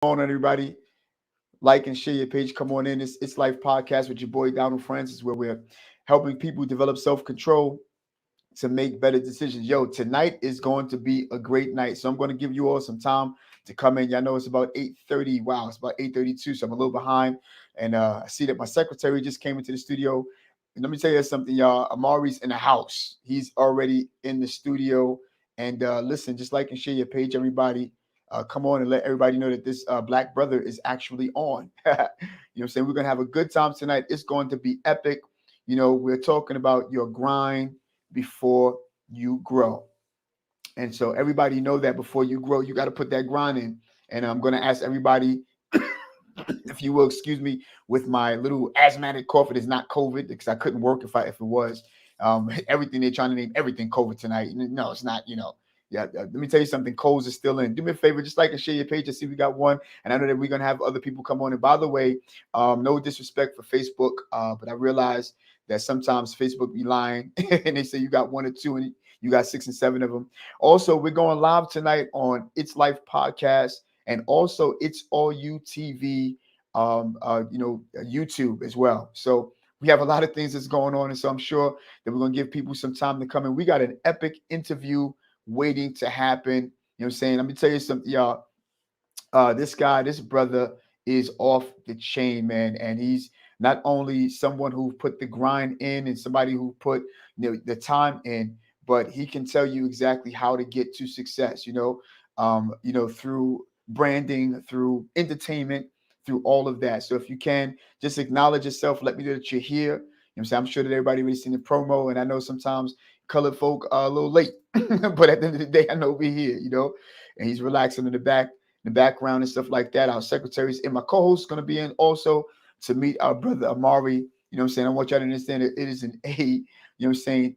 on, everybody? Like and share your page. Come on in. It's Life Podcast with your boy Donald Francis, where we're helping people develop self-control to make better decisions. Yo, tonight is going to be a great night. So I'm going to give you all some time to come in. Y'all know it's about 8:30. Wow, it's about 8:32. So I'm a little behind. And I see that my secretary just came into the studio. And let me tell you something, y'all. Amari's in the house. He's already in the studio. And listen, just like and share your page, everybody. Come on and let everybody know that this black brother is actually on. You know what I'm saying? We're going to have a good time tonight. It's going to be epic. You know, we're talking about your grind before you grow. And so everybody know that before you grow, you got to put that grind in. And I'm going to ask everybody, if you will, excuse me, with my little asthmatic cough. It is not COVID because I couldn't work if it was. Everything they're trying to name everything COVID tonight. No, it's not. Yeah. Let me tell you something. Coles is still in. Do me a favor, just like and share your page. I see we got one, and I know that we're gonna have other people come on. And by the way, no disrespect for Facebook, but I realize that sometimes Facebook be lying and they say you got one or two and you got 6 and 7 of them. Also, we're going live tonight on It's Life Podcast and also It's All You TV, YouTube as well. So we have a lot of things that's going on, and so I'm sure that we're gonna give people some time to come in. We got an epic interview waiting to happen. You know what I'm saying? Let me tell you something, y'all. This brother is off the chain, man. And he's not only someone who put the grind in and somebody who put the time in, but he can tell you exactly how to get to success, through branding, through entertainment, through all of that. So if you can just acknowledge yourself, let me know that you're here. You know what I'm saying? I'm sure that everybody already seen the promo, and I know sometimes colored folk are a little late, but at the end of the day, I know we're here, and he's relaxing in the background and stuff like that. Our secretaries and my co-host is going to be in also to meet our brother Amari. You know what I'm saying? I want y'all to understand that it is an A, you know what I'm saying,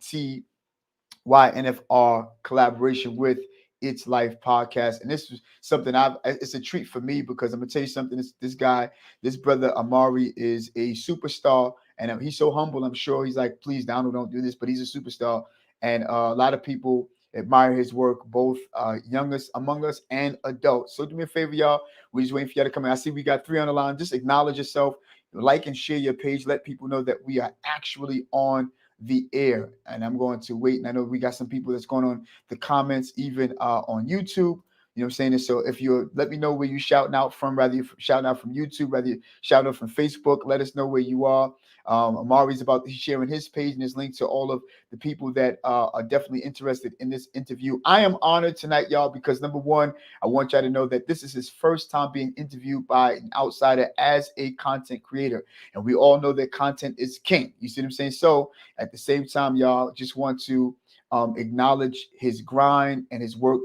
ATYNFR collaboration with It's Life Podcast. And this is something it's a treat for me because I'm gonna tell you something. This brother Amari is a superstar, and he's so humble. I'm sure he's like, please, Donald, don't do this, but he's a superstar, and a lot of people admire his work, both youngest among us and adults. So do me a favor, y'all. We're just waiting for y'all to come in. I see we got 3 on the line. Just acknowledge yourself, like and share your page. Let people know that we are actually on the air. And I'm going to wait. And I know we got some people that's going on the comments, even on YouTube. You know what I'm saying? And so if you're, let me know where you shouting out from, whether you're shouting out from YouTube, whether you're shouting out from Facebook, let us know where you are. Amari's he's sharing his page and his link to all of the people that are definitely interested in this interview. I am honored tonight, y'all, because number one, I want y'all to know that this is his first time being interviewed by an outsider as a content creator. And we all know that content is king. You see what I'm saying? So at the same time, y'all, just want to acknowledge his grind and his work.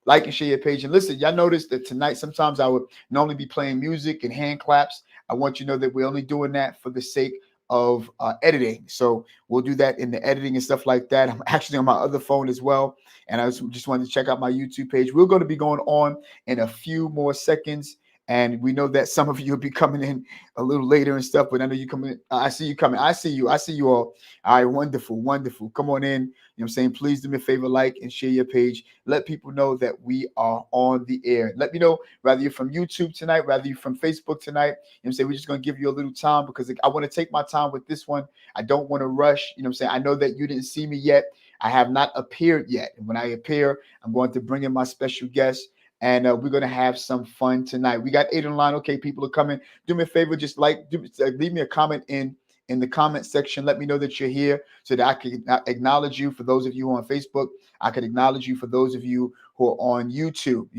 Like and share your page. And listen, y'all notice that tonight, sometimes I would normally be playing music and hand claps. I want you to know that we're only doing that for the sake of editing. So we'll do that in the editing and stuff like that. I'm actually on my other phone as well. And I just wanted to check out my YouTube page. We're going to be going on in a few more seconds. And we know that some of you will be coming in a little later and stuff, but I know you coming. I see you coming. I see you. I see you all. All right, wonderful, wonderful. Come on in. You know what I'm saying? Please do me a favor, like and share your page. Let people know that we are on the air. Let me know whether you're from YouTube tonight, whether you're from Facebook tonight. You know what I'm saying? We're just going to give you a little time because I want to take my time with this one. I don't want to rush. You know what I'm saying? I know that you didn't see me yet. I have not appeared yet. And when I appear, I'm going to bring in my special guest. And we're going to have some fun tonight. We got 8 on the line. Okay, people are coming. Do me a favor. Just leave me a comment in the comment section. Let me know that you're here so that I can acknowledge you. For those of you who are on Facebook, I can acknowledge you. For those of you who are on YouTube,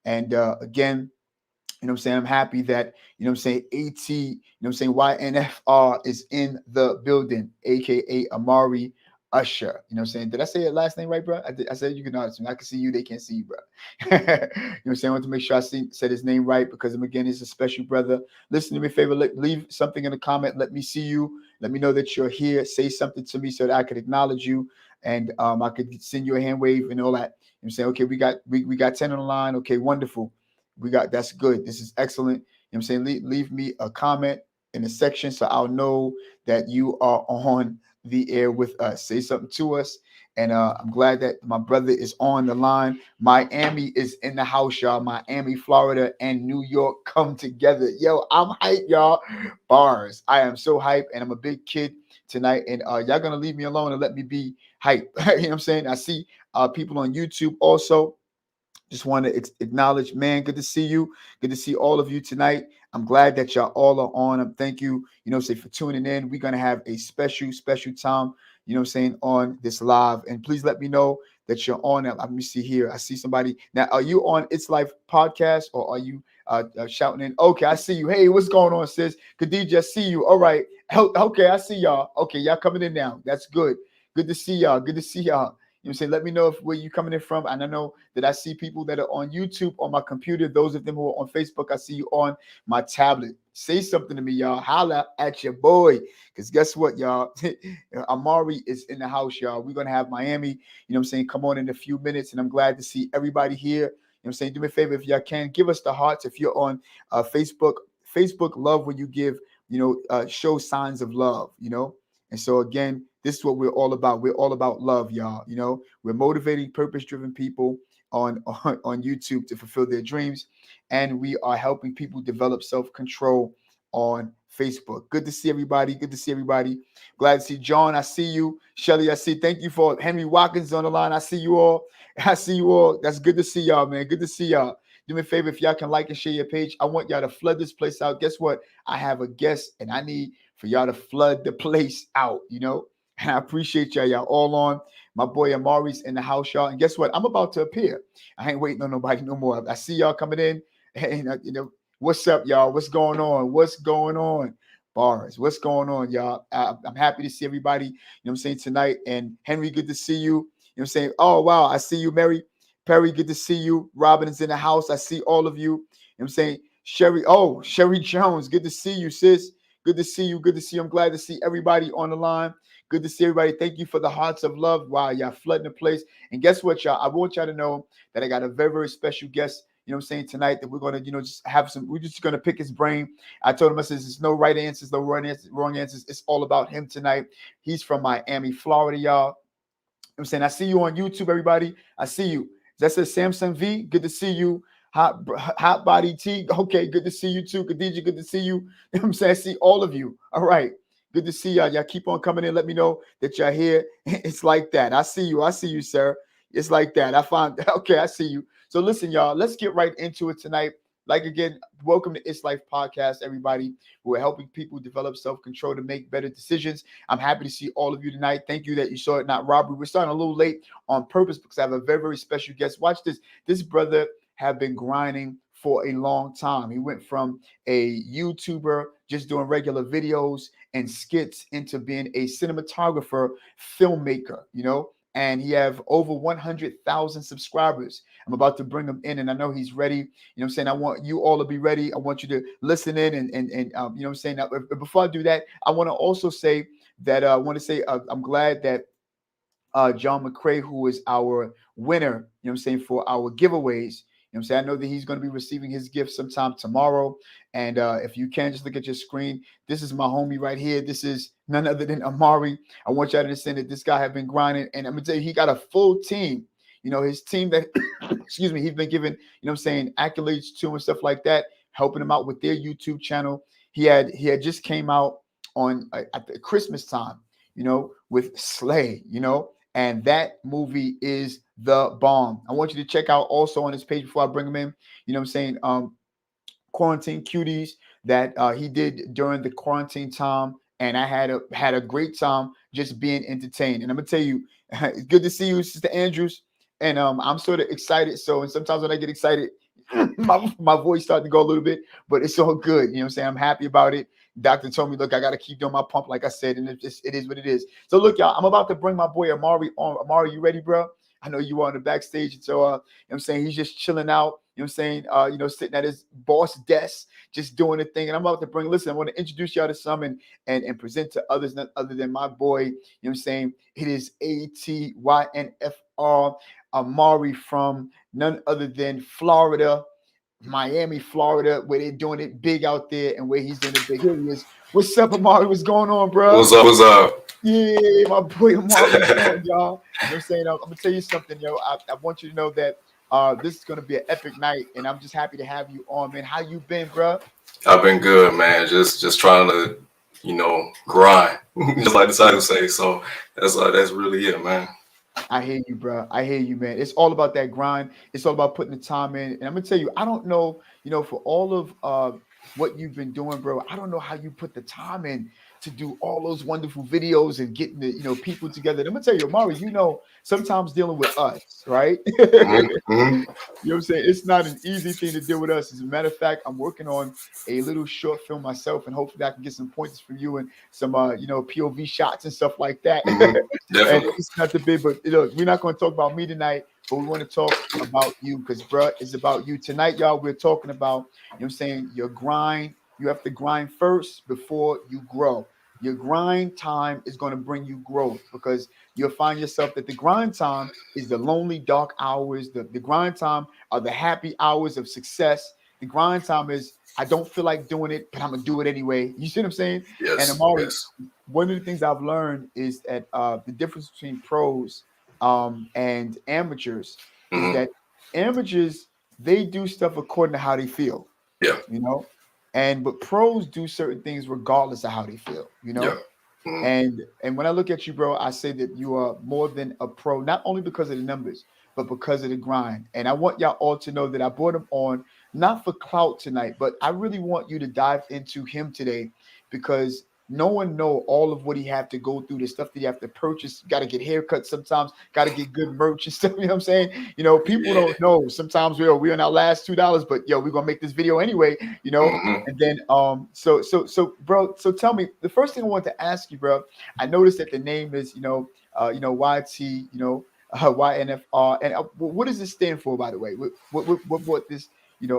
and again, you know what I'm saying? I'm happy that, you know what I'm saying, YNFR is in the building, aka Amari Usher. You know what I'm saying? Did I say your last name right, bro? I said you can notice me. I can see you, they can't see you, bro. You know what I'm saying? I want to make sure I said his name right because again, he's a special brother. Listen to me a favor, leave something in the comment. Let me see you. Let me know that you're here. Say something to me so that I could acknowledge you and I could send you a hand wave and all that. You know what I'm saying? Okay, we got 10 on the line. Okay, wonderful. That's good. This is excellent. You know what I'm saying? Leave me a comment in the section so I'll know that you are on the air with us. Say something to us And I'm glad that my brother is on the line. Miami is in the house, y'all. Miami, Florida, and New York come together. Yo, I'm hyped, y'all. Bars. I am so hyped, and I'm a big kid tonight. And y'all gonna leave me alone and let me be hyped. You know what I'm saying? I see people on YouTube also. Just want to acknowledge, man, good to see you. Good to see all of you tonight. I'm glad that y'all all are on. Thank you, say for tuning in. We're going to have a special time, on this live. And please let me know that you're on it. Let me see here. I see somebody. Now, are you on It's Life podcast or are you shouting in? Okay, I see you. Hey, what's going on, sis? Khadija, I see you. All right. Okay, I see y'all. Okay, y'all coming in now. That's good. Good to see y'all. Good to see y'all. You know what I'm saying? Let me know where you coming in from. And I know that I see people that are on YouTube, on my computer. Those of them who are on Facebook, I see you on my tablet. Say something to me, y'all. Holla at your boy. Because guess what, y'all? Amari is in the house, y'all. We're going to have Miami, come on in a few minutes. And I'm glad to see everybody here. Do me a favor if y'all can. Give us the hearts if you're on Facebook. Facebook love when you give, show signs of love, And so again, this is what we're all about. We're all about love, y'all. We're motivating purpose-driven people on YouTube to fulfill their dreams, and we are helping people develop self-control on Facebook. Good to see everybody. Good to see everybody. Glad to see John. I see you. Shelly, I see. Thank you for Henry Watkins on the line. I see you all. I see you all. That's good to see y'all, man. Good to see y'all. Do me a favor if y'all can like and share your page. I want y'all to flood this place out. Guess what? I have a guest, and I need for y'all to flood the place out, And I appreciate y'all. Y'all all on. My boy Amari's in the house, y'all. And guess what? I'm about to appear. I ain't waiting on nobody no more. I see y'all coming in. And, what's up, y'all? What's going on? What's going on? Bars. What's going on, y'all? I'm happy to see everybody, tonight. And Henry, good to see you. You know what I'm saying? Oh, wow. I see you, Mary. Perry, good to see you. Robin is in the house. I see all of you. You know what I'm saying? Sherry Jones, good to see you, sis. Good to see you. Good to see you. I'm glad to see everybody on the line. Good to see everybody. Thank you for the hearts of love. Wow, y'all flooding the place. And guess what, y'all? I want y'all to know that I got a very special guest, tonight that we're going to, just have some, we're just going to pick his brain. I told him, I said, there's no right answers, no wrong answers. It's all about him tonight. He's from Miami, Florida, y'all. I'm saying, I see you on YouTube, everybody. I see you. That says Samson V. Good to see you. Hot Body T. Okay, good to see you too. Khadija, good to see you. You know what I'm saying? I see all of you. All right. Good to see y'all. Y'all keep on coming in. Let me know that y'all here. It's like that. I see you. I see you, sir. It's like that. Okay, I see you. So listen, y'all, let's get right into it tonight. Like again, welcome to It's Life Podcast, everybody. We're helping people develop self-control to make better decisions. I'm happy to see all of you tonight. Thank you that you saw it, not robbery. We're starting a little late on purpose because I have a very special guest. Watch this. This brother have been grinding for a long time. He went from a YouTuber just doing regular videos and skits into being a cinematographer, filmmaker, and he have over 100,000 subscribers. I'm about to bring him in, and I know he's ready. You know what I'm saying? I want you all to be ready. I want you to listen in and you know what I'm saying? Now, before I do that, I want to also say that I'm glad that John McCray, who is our winner, for our giveaways. You know what I'm saying? I know that he's going to be receiving his gift sometime tomorrow. And if you can, just look at your screen. This is my homie right here. This is none other than Amari. I want y'all to understand that this guy have been grinding. And I'm going to tell you, he got a full team. His team that, excuse me, he's been giving, accolades to and stuff like that, helping him out with their YouTube channel. He had just came out on at the Christmas time, with Slay, and that movie is the bomb. I want you to check out also on his page before I bring him in, Quarantine Cuties that he did during the quarantine time. And I had a great time just being entertained. And I'm gonna tell you, it's good to see you, Sister Andrews. And I'm sort of excited. So, and sometimes when I get excited, my voice starts to go a little bit, but it's all good. You know what I'm saying? I'm happy about it. Doctor told me, look, I got to keep doing my pump, like I said, and it is what it is. So look, y'all, I'm about to bring my boy Amari on. Amari, you ready, bro? I know you are on the backstage. And so, you know what I'm saying? He's just chilling out, you know what I'm saying? Sitting at his boss desk, just doing the thing. And I'm about to listen, I want to introduce y'all to some and present to others, none other than my boy, you know what I'm saying? It is ATYNFR, Amari from none other than Florida. Miami, Florida, where they're doing it big out there, and where he's doing it big. Here he is. What's up, Amari? What's going on, bro? What's up? What's up? Yeah, my boy Amari's on, y'all. You know what I'm saying? I'm gonna tell you something, yo. I want you to know that this is gonna be an epic night, and I'm just happy to have you on, man. How you been, bro? I've been good, man. Just trying to, grind, just like the title say. So that's really it, man. I hear you, bro. I hear you, man. It's all about that grind. It's all about putting the time in. And I'm gonna tell you, I don't know, for all of what you've been doing, bro. I don't know how you put the time in to do all those wonderful videos and getting the, people together. And I'm gonna tell you, Amari, sometimes dealing with us, right? Hmm. Hmm. You know what I'm saying? It's not an easy thing to deal with us. As a matter of fact, I'm working on a little short film myself, and hopefully I can get some pointers from you and some, POV shots and stuff like that. Hmm. And Definitely. it's not the big, but we're not going to talk about me tonight, but we want to talk about you because, bruh, it's about you tonight, y'all. We're talking about, what I'm saying, your grind. You have to grind first before you grow. Your grind time is going to bring you growth because you'll find yourself that the grind time is the lonely, dark hours. The grind time are the happy hours of success. The grind time is I don't feel like doing it, but I'm gonna do it anyway. You see what I'm saying? And Yes. Amari, Yes. one of the things I've learned is that the difference between pros and amateurs is Hmm. that amateurs they do stuff according to how they feel, Yeah. you know, and but pros do certain things regardless of how they feel, Yeah. Hmm. and when I look at you, bro, I say that you are more than a pro, not only because of the numbers, but because of the grind. And I want y'all all to know that I brought him on not for clout tonight, but I really want you to dive into him today because no one know all of what he have to go through, the stuff that you have to purchase. Got to get haircuts sometimes, got to get good merch and stuff. You know what I'm saying? People Yeah. don't know. Sometimes we're in our last $2, but yo, we're gonna make this video anyway. You know, Hmm. and then so bro, so tell me the first thing I want to ask you, bro. I noticed that the name is YT, YNFR, and what does this stand for, by the way? What this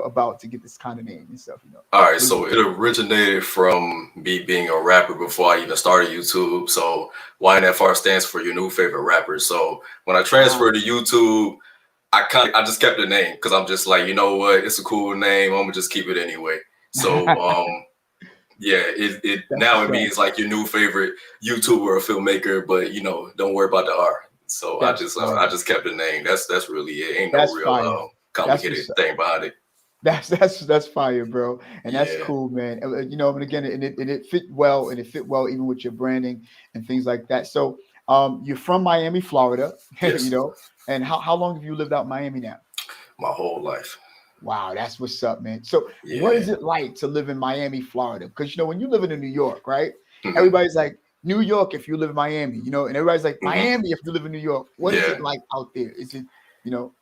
about to get this kind of name and stuff? All right. What is So it? it originated from me being a rapper before I even started YouTube. So YNFR stands for your new favorite rapper. So when I Ah, transferred to YouTube, I just kept the name because I'm just like, you know what, it's a cool name. I'm gonna just keep it anyway. So yeah, it that's now what's it up. means like your new favorite YouTuber or filmmaker, but don't worry about the R. So I That's just fire. I just kept the name. That's really it. Ain't no That's real fire. That's complicated what's up. thing behind it. That's fire, bro, and that's Yeah. cool, man. And again, and it fit well, and it fit well even with your branding and things like that. So, you're from Miami, Florida, Yes. and how long have you lived out in Miami now? My whole life. Wow, that's what's up, man. So, what Yeah. is it like to live in Miami, Florida? Because when you live in New York, right? Hmm. Everybody's like New York if you live in Miami, and everybody's like Hmm. Miami if you live in New York. What is Yeah. it like out there? Is it, you know?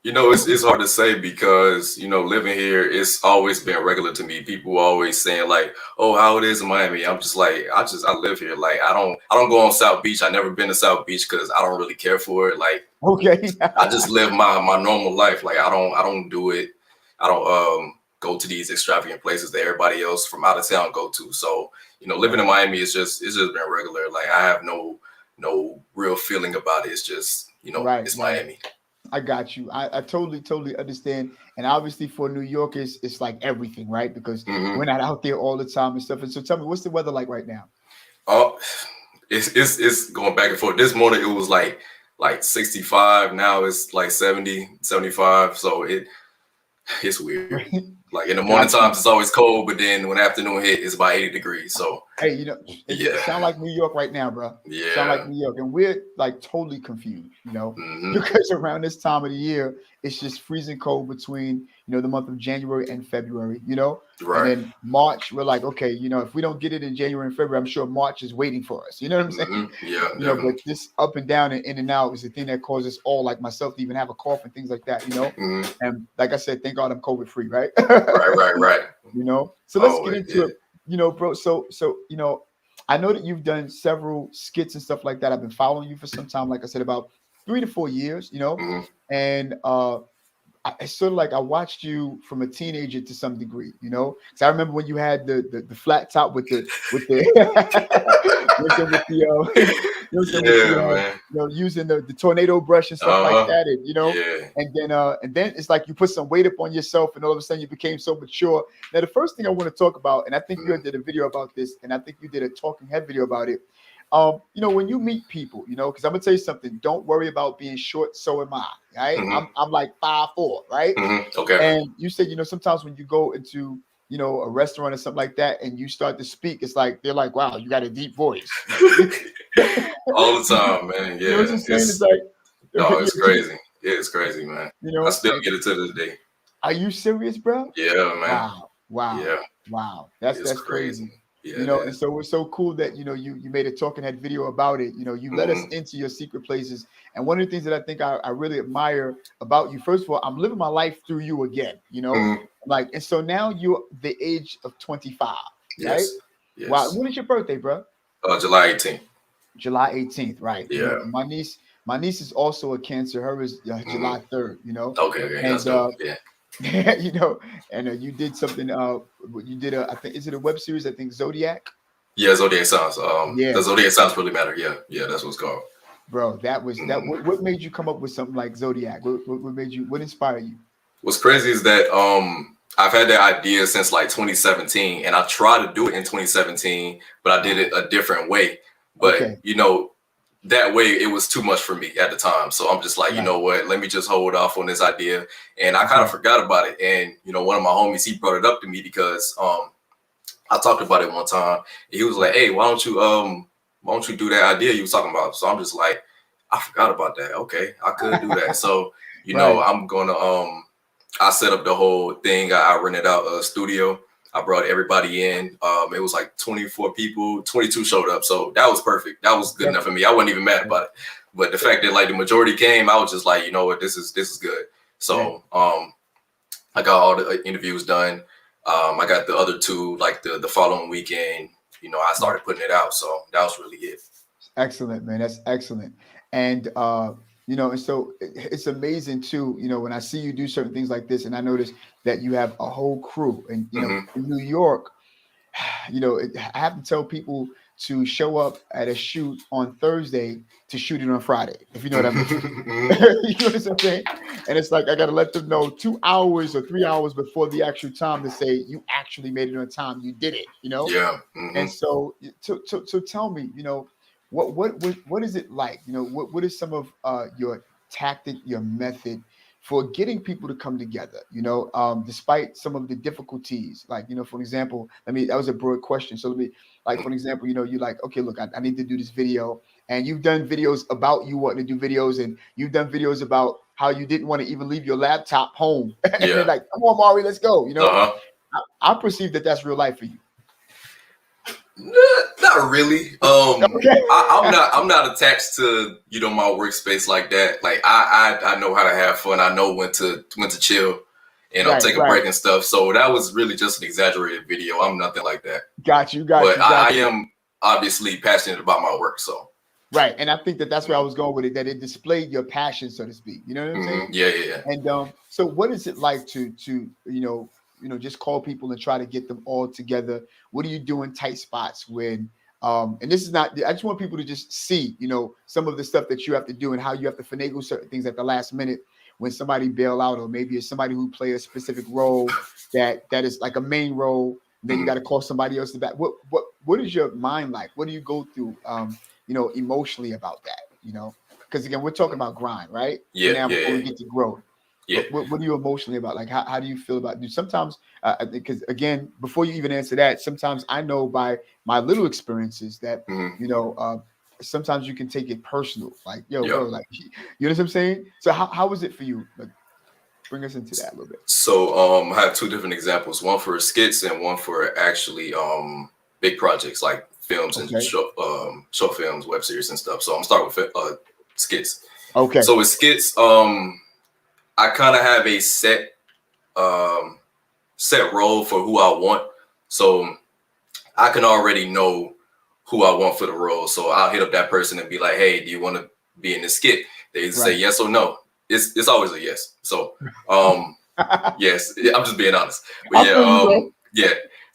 It's hard to say because living here, it's always been regular to me. People always saying like, "Oh, how it is in Miami." I'm just like, I live here. Like I don't go on South Beach. I never been to South Beach because I don't really care for it. Like Okay. I just live my normal life. Like I don't do it. I don't go to these extravagant places that everybody else from out of town go to. So living in Right. Miami is just been regular. Like I have no real feeling about it. It's just Right, it's right. Miami. I got you. I totally understand. And obviously for New Yorkers, it's like everything, right? Because Hmm. we're not out there all the time and stuff. And so tell me, what's the weather like right now? Oh, it's going back and forth. This morning it was like 65. Now it's like 70, 75. So it's weird. Like in the morning Got times you. it's always cold, but then when afternoon hit, it's about 80 degrees. So Hey, it yeah, sound like New York right now, bro. Sound like yeah. New York, and we're like totally confused, Hmm. because around this time of the year, it's just freezing cold between the month of January and February, and Right. then March, we're like, okay, if we don't get it in January and February, I'm sure March is waiting for us. You know what I'm saying? Hmm. Yeah, But definitely. this up and down and in and out is the thing that causes all, like myself, to even have a cough and things like that. Hmm. And like I said, thank God I'm COVID free, right? Right, right, right. So let's get Always, into yeah. it, bro. So I know that you've done several skits and stuff like that. I've been following you for some time, like I said, about 3 to 4 years, Hmm. and it's sort of like I watched you from a teenager to some degree, because I remember when you had the flat top with the with the man. using the tornado brush and stuff like that, and Yeah. and then it's like you put some weight up on yourself, and all of a sudden you became so mature. Now the first thing I want to talk about, and I think you did a video about this, and I think you did a talking head video about it. When you meet people, because I'm gonna tell you something. Don't worry about being short. So am I. Right? I'm like 5'4", right? Okay. And you said, sometimes when you go into a restaurant or something like that, and you start to speak, it's like they're like, "Wow, you got a deep voice." All the time, man. Yeah, You know what I'm saying? It's like, no, it's crazy. Yeah, it's crazy, man. I still get it to this day. Are you serious, bro? Yeah, man. Wow. Yeah. Wow. That's crazy. Yeah, and so it's so cool that you made a talking head video about it. You let us into your secret places. And one of the things that I think I really admire about you, first of all, I'm living my life through you again, like, and so now you're the age of 25, yes. Right? Yes. Wow. When is your birthday, bro? July 18th. July 18th, right? Yeah. My niece is also a Cancer. Her is July 3rd, Okay. And that's dope. Yeah. and you did something. You did I think, is it a web series? I think Zodiac. Yeah, Zodiac Signs. Yeah. The Zodiac Signs really matter. Yeah, that's what it's called. Bro, that was that. What made you come up with something like Zodiac? What made you? What inspired you? What's crazy is that I've had that idea since like 2017, and I tried to do it in 2017, but I did it a different way. But that way it was too much for me at the time. So I'm just like, you know what, let me just hold off on this idea. And I kind of forgot about it. And, one of my homies, he brought it up to me because I talked about it one time. He was like, hey, why don't you do that idea you was talking about? So I'm just like, I forgot about that. Okay, I could do that. So, I'm going to, I set up the whole thing. I rented out a studio. I brought everybody in. It was like 24 people, 22 showed up. So that was perfect. That was good enough for me. I wasn't even mad about it. But the fact that like the majority came, I was just like, you know what, this is good. So I got all the interviews done. I got the other two like the following weekend. I started putting it out. So that was really it. Excellent, man. That's excellent. And and so it's amazing too, when I see you do certain things like this, and I notice that you have a whole crew, and in New York, I have to tell people to show up at a shoot on Thursday to shoot it on Friday, if you know what I mean. You know what I'm saying? And it's like I got to let them know 2 hours or 3 hours before the actual time to say you actually made it on time. You did it, Yeah. And so tell me, what is it like? What is some of your tactic, your method for getting people to come together? Despite some of the difficulties, like for example, that was a broad question. So let me, like for example, you're like, okay, look, I need to do this video, and you've done videos about you wanting to do videos, and you've done videos about how you didn't want to even leave your laptop home, and they're like, come on, Mari, let's go. I perceive that that's real life for you. Not really. Okay. I'm not attached to my workspace like that. Like I know how to have fun. I know when to chill and take a break and stuff. So that was really just an exaggerated video. I'm nothing like that. Got you. But I am obviously passionate about my work. So right, and I think that that's where I was going with it. That it displayed your passion, so to speak. You know what I'm saying? Yeah. And so what is it like to just call people and try to get them all together? What do you do in tight spots when and this is not, I just want people to just see, some of the stuff that you have to do and how you have to finagle certain things at the last minute when somebody bail out, or maybe it's somebody who play a specific role that is like a main role. Then you got to call somebody else to back. What is your mind like? What do you go through emotionally about that? Because again, we're talking about grind, right? Yeah. Before we get to growth. Yeah. What are you emotionally about? Like, how do you feel about it? Sometimes, because again, before you even answer that, sometimes I know by my little experiences that, sometimes you can take it personal. Like, bro, like, you know what I'm saying? So how was it for you? Like, bring us into that a little bit. So I have two different examples, one for skits and one for actually big projects like films and short films, web series and stuff. So I'm starting with skits. Okay. So with skits, I kind of have a set role for who I want. So I can already know who I want for the role. So I'll hit up that person and be like, hey, do you want to be in this skit? They say yes or no. It's always a yes. So yes, I'm just being honest. But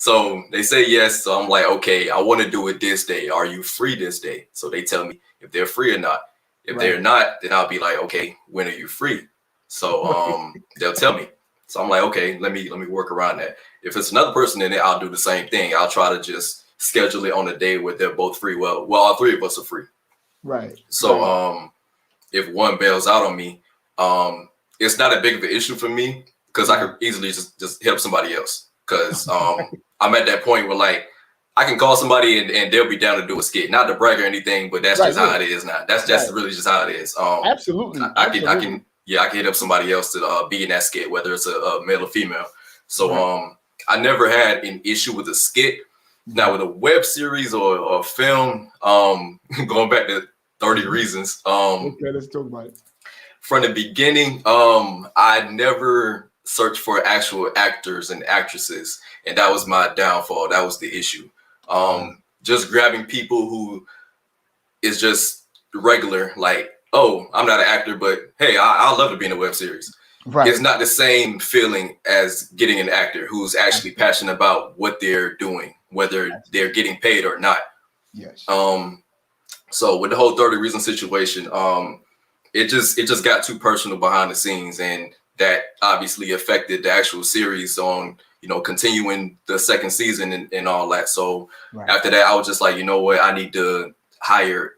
So they say yes. So I'm like, okay, I want to do it this day. Are you free this day? So they tell me if they're free or not. If they're not, then I'll be like, okay, when are you free? So they'll tell me. So I'm like, okay, let me work around that. If it's another person in it, I'll do the same thing. I'll try to just schedule it on a day where they're both free. Well, all three of us are free. Right. So if one bails out on me, it's not a big of an issue for me because I could easily just help somebody else. Because I'm at that point where like I can call somebody and they'll be down to do a skit, not to brag or anything, but that's just how it is now. That's really just how it is. Absolutely. I can hit up somebody else to be in that skit, whether it's a male or female. So I never had an issue with a skit. Now with a web series or a film, going back to 30 Reasons. Okay, let's talk about it. From the beginning, I never searched for actual actors and actresses, and that was my downfall. That was the issue. Just grabbing people who is just regular, like, oh, I'm not an actor, but hey, I'd love to be in a web series. Right. It's not the same feeling as getting an actor who's actually passionate about what they're doing, whether they're getting paid or not. Yes. So with the whole 30 Reasons situation, it just got too personal behind the scenes, and that obviously affected the actual series on, continuing the second season and all that. So after that, I was just like, you know what, I need to hire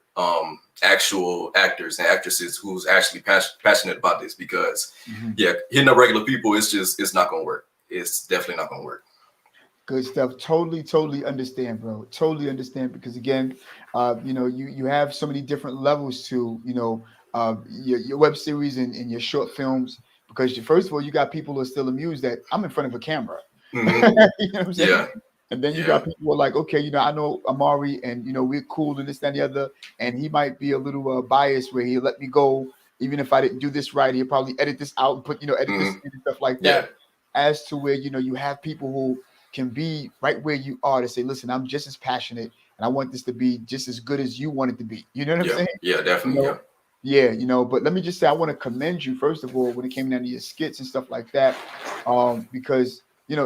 actual actors and actresses who's actually passionate about this, because hitting up regular people, it's not gonna work. It's definitely not gonna work. Good stuff. Totally understand, bro. Totally understand, because again, you have so many different levels to your web series and your short films, because first of all, you got people who are still amused that I'm in front of a camera. You know what I'm saying? Yeah. And then you got people who are like, okay, I know Amari, and we're cool and this, that, and the other, and he might be a little biased where he'll let me go even if I didn't do this right. He'll probably edit this out and put edit this and stuff like that. As to where you have people who can be right where you are to say, listen, I'm just as passionate and I want this to be just as good as you want it to be. You know what I'm saying? Yeah, definitely. But let me just say, I want to commend you, first of all, when it came down to your skits and stuff like that, because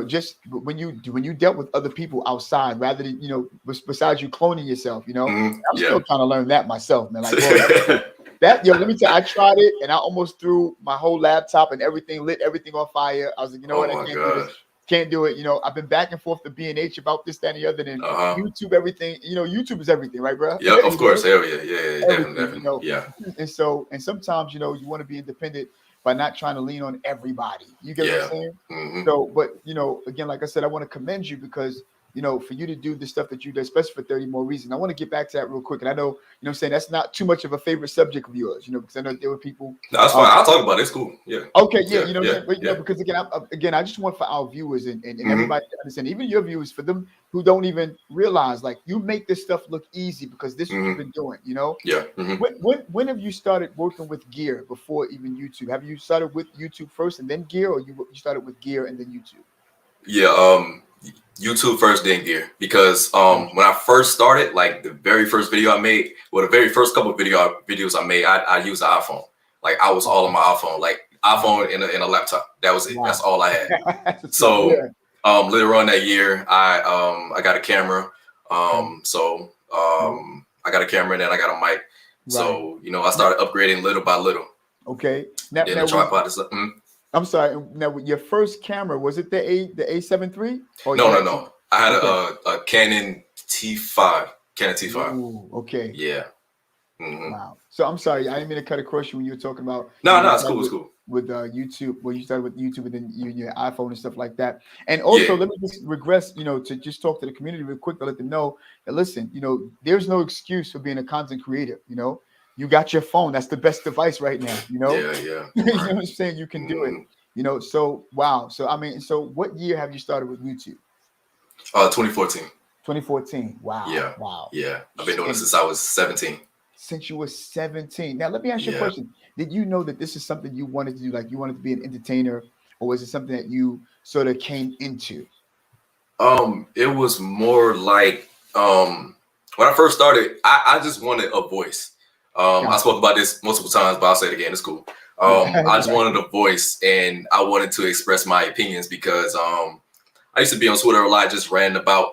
just when you dealt with other people outside, rather than besides you cloning yourself, I'm still trying to learn that myself, man. Like, boy, let me tell you, I tried it and I almost threw my whole laptop and everything, lit everything on fire. I was like, I can't do this. Can't do it. I've been back and forth to B&H about this, that, and the other, and YouTube, everything. YouTube is everything, right, bro? Yeah, of course. Hell yeah. Definitely. Yeah. And sometimes, you want to be independent by not trying to lean on everybody. You get what I'm saying? Mm-hmm. So, but, again, like I said, I want to commend you, because, for you to do the stuff that you do, especially for 30 More Reasons. I want to get back to that real quick. And I know, I'm saying, that's not too much of a favorite subject of yours, because I know there were people. No, that's fine. I'll talk about it. It's cool. Yeah. Okay. Yeah. But, because again, I just want for our viewers and everybody to understand, even your viewers, for them who don't even realize, like, you make this stuff look easy because this is what you've been doing, Yeah. When have you started working with gear before even YouTube? Have you started with YouTube first and then gear, or you started with gear and then YouTube? Yeah. YouTube first, then gear, because when I first started, like the very first video I made, the very first couple of videos I made, I used an iPhone. Like, I was all on my iPhone, like iPhone in a laptop. That was it. Wow. That's all I had. So later on that year, I got a camera. I got a camera, and then I got a mic. Right. So I started upgrading little by little. Okay. Then the tripod is up. I'm sorry. Now, your first camera, was it the A7 III? No. I had a Canon T5. Ooh, okay. Yeah. Wow. So I'm sorry, I didn't mean to cut across you when you were talking about. No, it's cool. It's cool. With YouTube, when you started with YouTube and then your iPhone and stuff like that. And also, let me just regress, to just talk to the community real quick to let them know that, listen, there's no excuse for being a content creator. You got your phone. That's the best device right now. Yeah. You know what I'm saying? You can do it. So wow. So so what year have you started with YouTube? 2014. 2014. Wow. Yeah. Wow. Yeah. I've been doing this since I was 17. Since you were 17. Now let me ask you a question. Did you know that this is something you wanted to do? Like, you wanted to be an entertainer, or was it something that you sort of came into? It was more like when I first started, I just wanted a voice. I spoke about this multiple times, but I'll say it again. It's cool. I just wanted a voice, and I wanted to express my opinions, because I I used to be on Twitter a lot, just ranting about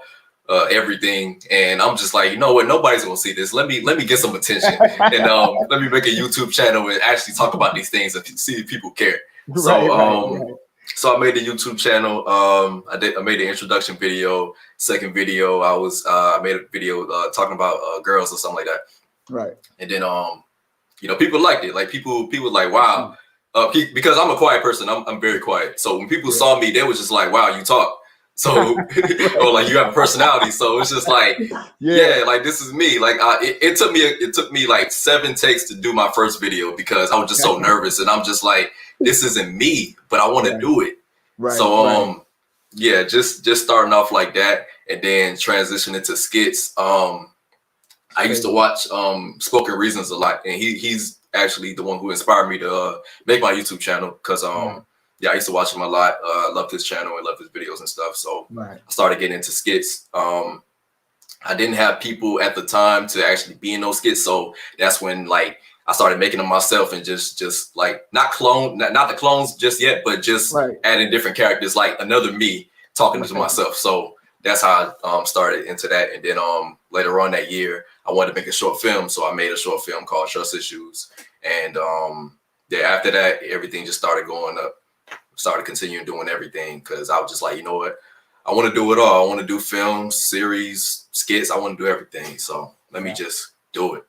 everything, and I'm just like, you know what, nobody's gonna see this. Let me get some attention, and let me make a YouTube channel and actually talk about these things and see if people care. So so I made the YouTube channel. I made the introduction video. Second video, I made a video talking about girls or something like that. Right. And then you know, people liked it. Like people like, wow. Because I'm a quiet person. I'm very quiet. So when people saw me, they was just like, wow, you talk. So or like you have a personality. So it's just like, yeah, like this is me. Like it took me like 7 takes to do my first video because I was just so nervous, and I'm just like, this isn't me, but I want to do it. Right. So yeah, just starting off like that, and then transitioning to skits. I used to watch Spoken Reasons a lot, and he's actually the one who inspired me to make my YouTube channel because yeah, I used to watch him a lot. I loved his channel and loved his videos and stuff. So I started getting into skits. I didn't have people at the time to actually be in those skits, so that's when like I started making them myself and just like not the clones just yet, but just adding different characters, like another me talking to myself. So that's how I started into that. And then later on that year, I wanted to make a short film, so I made a short film called Trust Issues. And yeah, after that, everything just started going up. Started continuing doing everything because I was just like, you know what, I want to do it all. I want to do films, series, skits. I want to do everything. So let me just do it.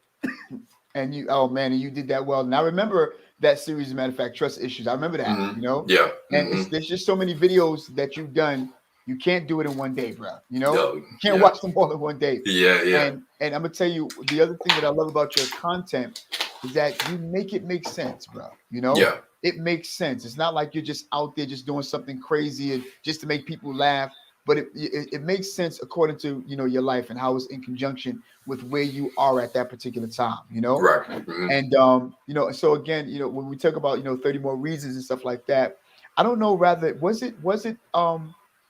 And you, oh man, and you did that well. And I remember that series, as a matter of fact, Trust Issues. I remember that, you know? Yeah. And there's just so many videos that you've done. You can't do it in one day, bro. You know, you can't watch them all in one day. Yeah. And I'm gonna tell you, the other thing that I love about your content is that you make it make sense, bro. You know, it makes sense. It's not like you're just out there just doing something crazy and just to make people laugh, but it makes sense according to, you know, your life and how it's in conjunction with where you are at that particular time, you know? Right. And you know, so again, you know, when we talk about, you know, 30 more reasons and stuff like that, I don't know, rather, was it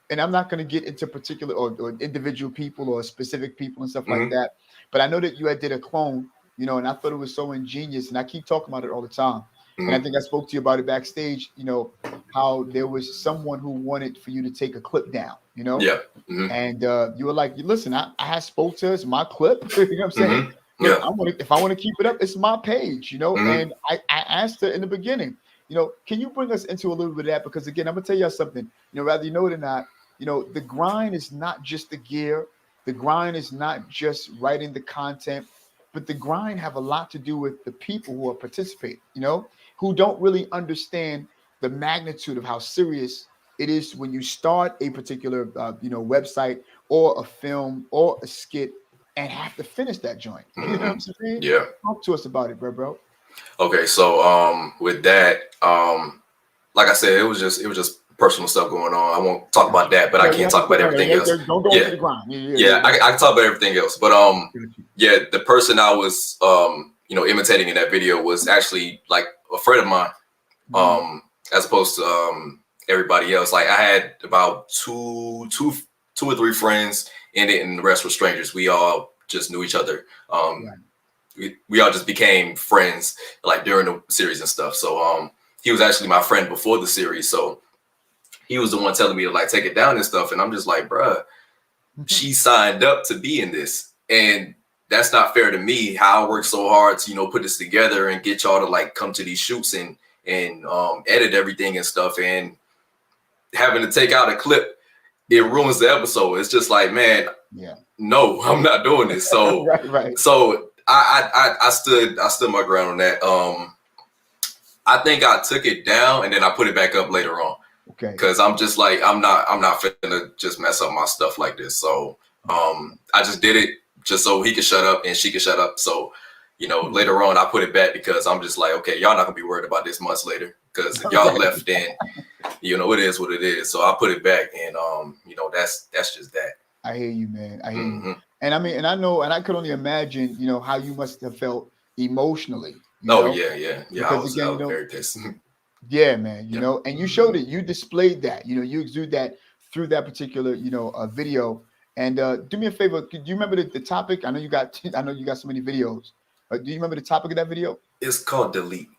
and I'm not going to get into particular or individual people or specific people and stuff like that, but I know that you had did a clone, you know, and I thought it was so ingenious, and I keep talking about it all the time. And I think I spoke to you about it backstage, you know, how there was someone who wanted for you to take a clip down, you know? And you were like, listen, I had spoke to us, my clip, you know what I'm saying? If I want to keep it up, it's my page, you know? And I asked her in the beginning, you know, can you bring us into a little bit of that? Because again, I'm gonna tell you something, you know, whether you know it or not, you know, the grind is not just the gear. The grind is not just writing the content, but the grind have a lot to do with the people who are participating, you know, who don't really understand the magnitude of how serious it is when you start a particular, you know, website or a film or a skit and have to finish that joint. You know what I'm saying? Yeah. Talk to us about it, bro. Okay, so with that, like I said, it was just personal stuff going on. I won't talk about that, but I can't talk about everything else. Don't go to the grind. I can talk about everything else. But yeah, the person I was you know, imitating in that video was actually like a friend of mine, as opposed to everybody else. Like I had about two or three friends in it, and the rest were strangers. We all just knew each other. We all just became friends like during the series and stuff. So he was actually my friend before the series. So he was the one telling me to like take it down and stuff. And I'm just like, bruh, she signed up to be in this. And that's not fair to me. How I worked so hard to, you know, put this together and get y'all to like come to these shoots and edit everything and stuff. And having to take out a clip, it ruins the episode. It's just like, man, no, I'm not doing this. So so I stood my ground on that. I think I took it down and then I put it back up later on. Okay. Because I'm just like, I'm not finna just mess up my stuff like this. So I just did it just so he could shut up and she could shut up. So, you know, later on I put it back because I'm just like, okay, y'all not gonna be worried about this months later. Because if y'all left, then you know it is what it is. So I put it back, and you know, that's just that. I hear you, man. I hear you. And I mean, and I know, and I could only imagine, you know, how you must have felt emotionally. Oh, yeah. Because I was again, you know, very pissed. Yeah, man. You know, and you showed it. You displayed that. You know, you exude that through that particular, you know, video. And do me a favor. Do you remember the topic? I know you got so many videos. But do you remember the topic of that video? It's called Delete.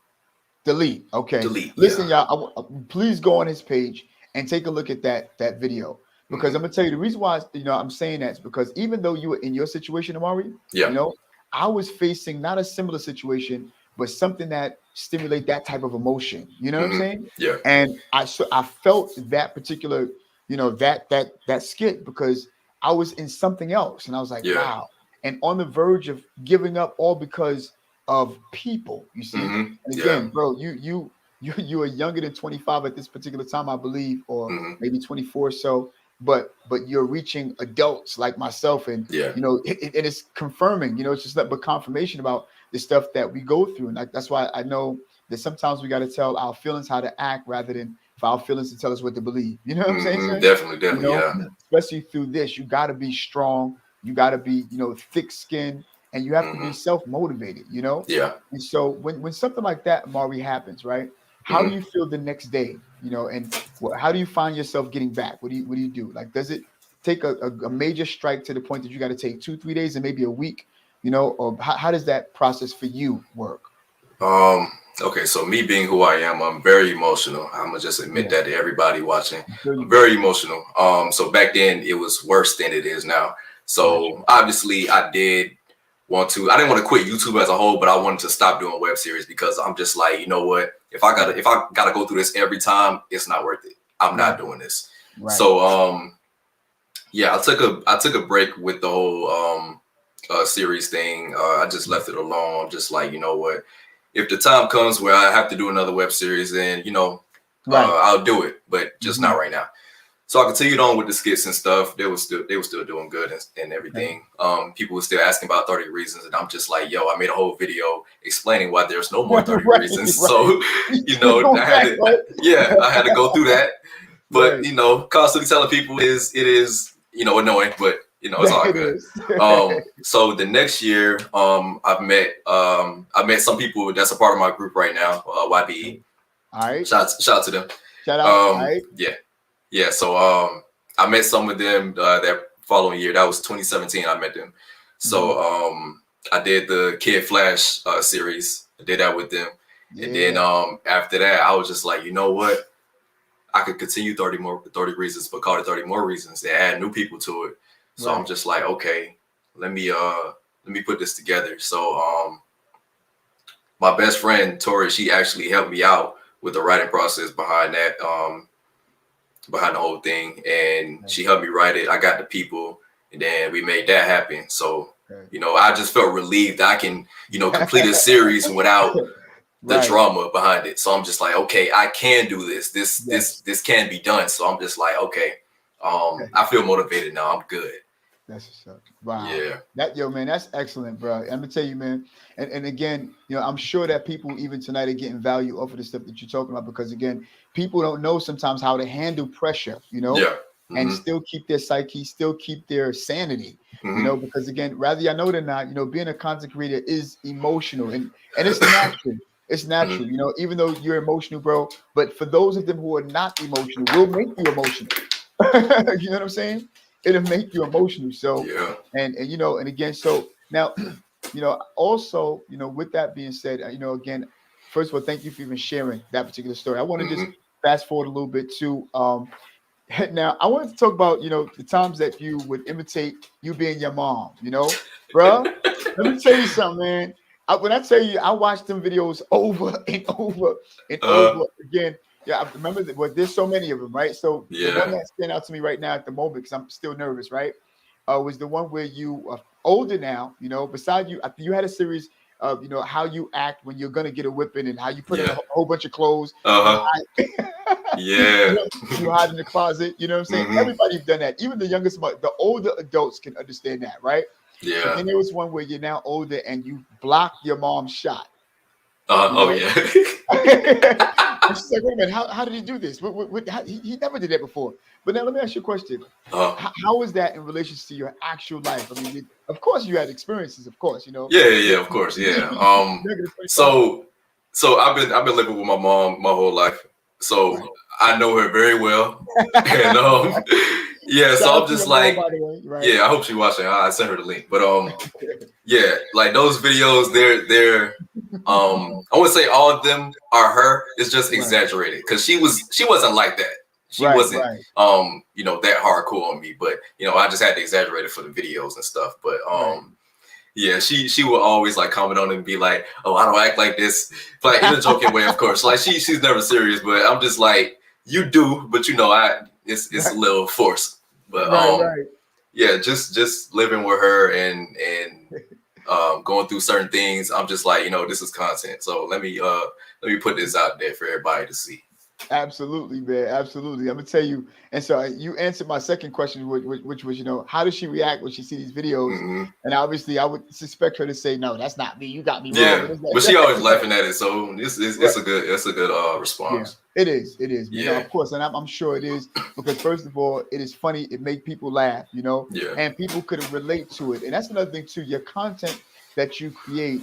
Delete. Okay. Delete. Listen, y'all. Please go on his page and take a look at that video, Because I'm gonna tell you the reason why I'm saying that is because even though you were in your situation, Amari, Yeah. I was facing not a similar situation, but something that stimulate that type of emotion. You know what I'm saying? Yeah. And I felt that particular, that skit because I was in something else, and I was like, Yeah. wow, and on the verge of giving up all because of people. You see, and Yeah. again, bro, you are younger than 25 at this particular time, I believe, or maybe 24. So, but you're reaching adults like myself, and Yeah. and it's confirming. It's just but confirmation about the stuff that we go through, and that's why I know that sometimes we got to tell our feelings how to act rather than for our feelings to tell us what to believe. You know what I'm saying, sir? Definitely, yeah. Especially through this, you got to be strong. You got to be, thick skinned, and you have to be self motivated. Yeah. And so when something like that, Amari, happens, right? How do you feel the next day? And how do you find yourself getting back? What do you do? Like, does it take a major strike to the point that you got to take 2-3 days and maybe a week? Or how does that process for you work? Okay, so me being who I am, I'm very emotional. I'm gonna just admit that to everybody watching. I'm very emotional. So back then it was worse than it is now. So obviously I didn't want to quit YouTube as a whole, but I wanted to stop doing web series because I'm just like, you know what? If I gotta go through this every time, it's not worth it. I'm not doing this. So yeah, I took a break with the whole series thing. I just left it alone. I'm just like, you know what? If the time comes where I have to do another web series, then I'll do it, but just not right now. So I continued on with the skits and stuff. They were still doing good and everything. People were still asking about 30 reasons, and I'm just like, yo, I made a whole video explaining why there's no more 30 reasons. So I had to go through that. But constantly telling people it is annoying, but it's all good. So the next year, I met some people that's a part of my group right now, YBE. All right. Shout out to them. Shout out. Yeah. So I met some of them that following year. That was 2017. I met them. So I did the Kid Flash series. I did that with them, and then after that, I was just like, you know what? I could continue 30 reasons, but call it 30 more reasons and add new people to it. So I'm just like, okay, let me put this together. So my best friend Tori, she actually helped me out with the writing process behind that, behind the whole thing, and she helped me write it. I got the people, and then we made that happen. So I just felt relieved that I can complete a series without the drama behind it. So I'm just like, okay, I can do this. This can be done. So I'm just like, okay, I feel motivated now. I'm good. That's what's up. Wow. Yeah. Man, that's excellent, bro. I'm gonna tell you, man. And again, I'm sure that people even tonight are getting value off of the stuff that you're talking about because again, people don't know sometimes how to handle pressure, and still keep their psyche, still keep their sanity, because again, whether you know it or not, being a content creator is emotional and it's natural. It's natural, even though you're emotional, bro. But for those of them who are not emotional, will make you emotional. You know what I'm saying? It'll make you emotional. So, and again, so now, also, with that being said, again, first of all, thank you for even sharing that particular story. I want to just fast forward a little bit too. Now, I wanted to talk about, the times that you would imitate you being your mom, bro. Let me tell you something, man. When I tell you, I watched them videos over and over and over again. Yeah, I remember that. There's so many of them, right? So the one that stand out to me right now at the moment, because I'm still nervous, right? Was the one where you are older now. Beside you, you had a series of how you act when you're gonna get a whipping and how you put in a whole bunch of clothes. You hide in the closet. You know what I'm saying? Everybody's done that. Even the youngest, the older adults can understand that, right? Yeah. But then there was one where you're now older and you blocked your mom's shot. Yeah. She's like, wait a minute, how did he do this? He never did that before. But now let me ask you a question. How is that in relation to your actual life? I mean, of course you had experiences, of course, Yeah, of course, yeah. So I've been living with my mom my whole life, so I know her very well, and yeah. So I'm just like, yeah. I hope she's watching. I sent her the link, but yeah, like those videos, they're I wouldn't say all of them are her. It's just exaggerated because she wasn't like that. She Right, wasn't, right, that hardcore on me, but I just had to exaggerate it for the videos and stuff. But right. yeah, she will always like comment on it and be like, "Oh, I don't act like this," like in a joking way, of course. Like she's never serious, but I'm just like, you do, but it's a Right, little forced. But right, right. yeah, just living with her and going through certain things. I'm just like, this is content, so let me put this out there for everybody to see. Absolutely, man. Absolutely. I'm gonna tell you. And so you answered my second question, which was, how does she react when she see these videos? Hmm. And obviously, I would suspect her to say, "No, that's not me. You got me wrong." Yeah, But it's but she always like, laughing at it, so right. it's a good Yeah, response. it is, man. No, Yeah, of course, and I'm sure it is because first of all, it is funny. It make people laugh, yeah, and people could relate to it. And that's another thing too. Your content that you create,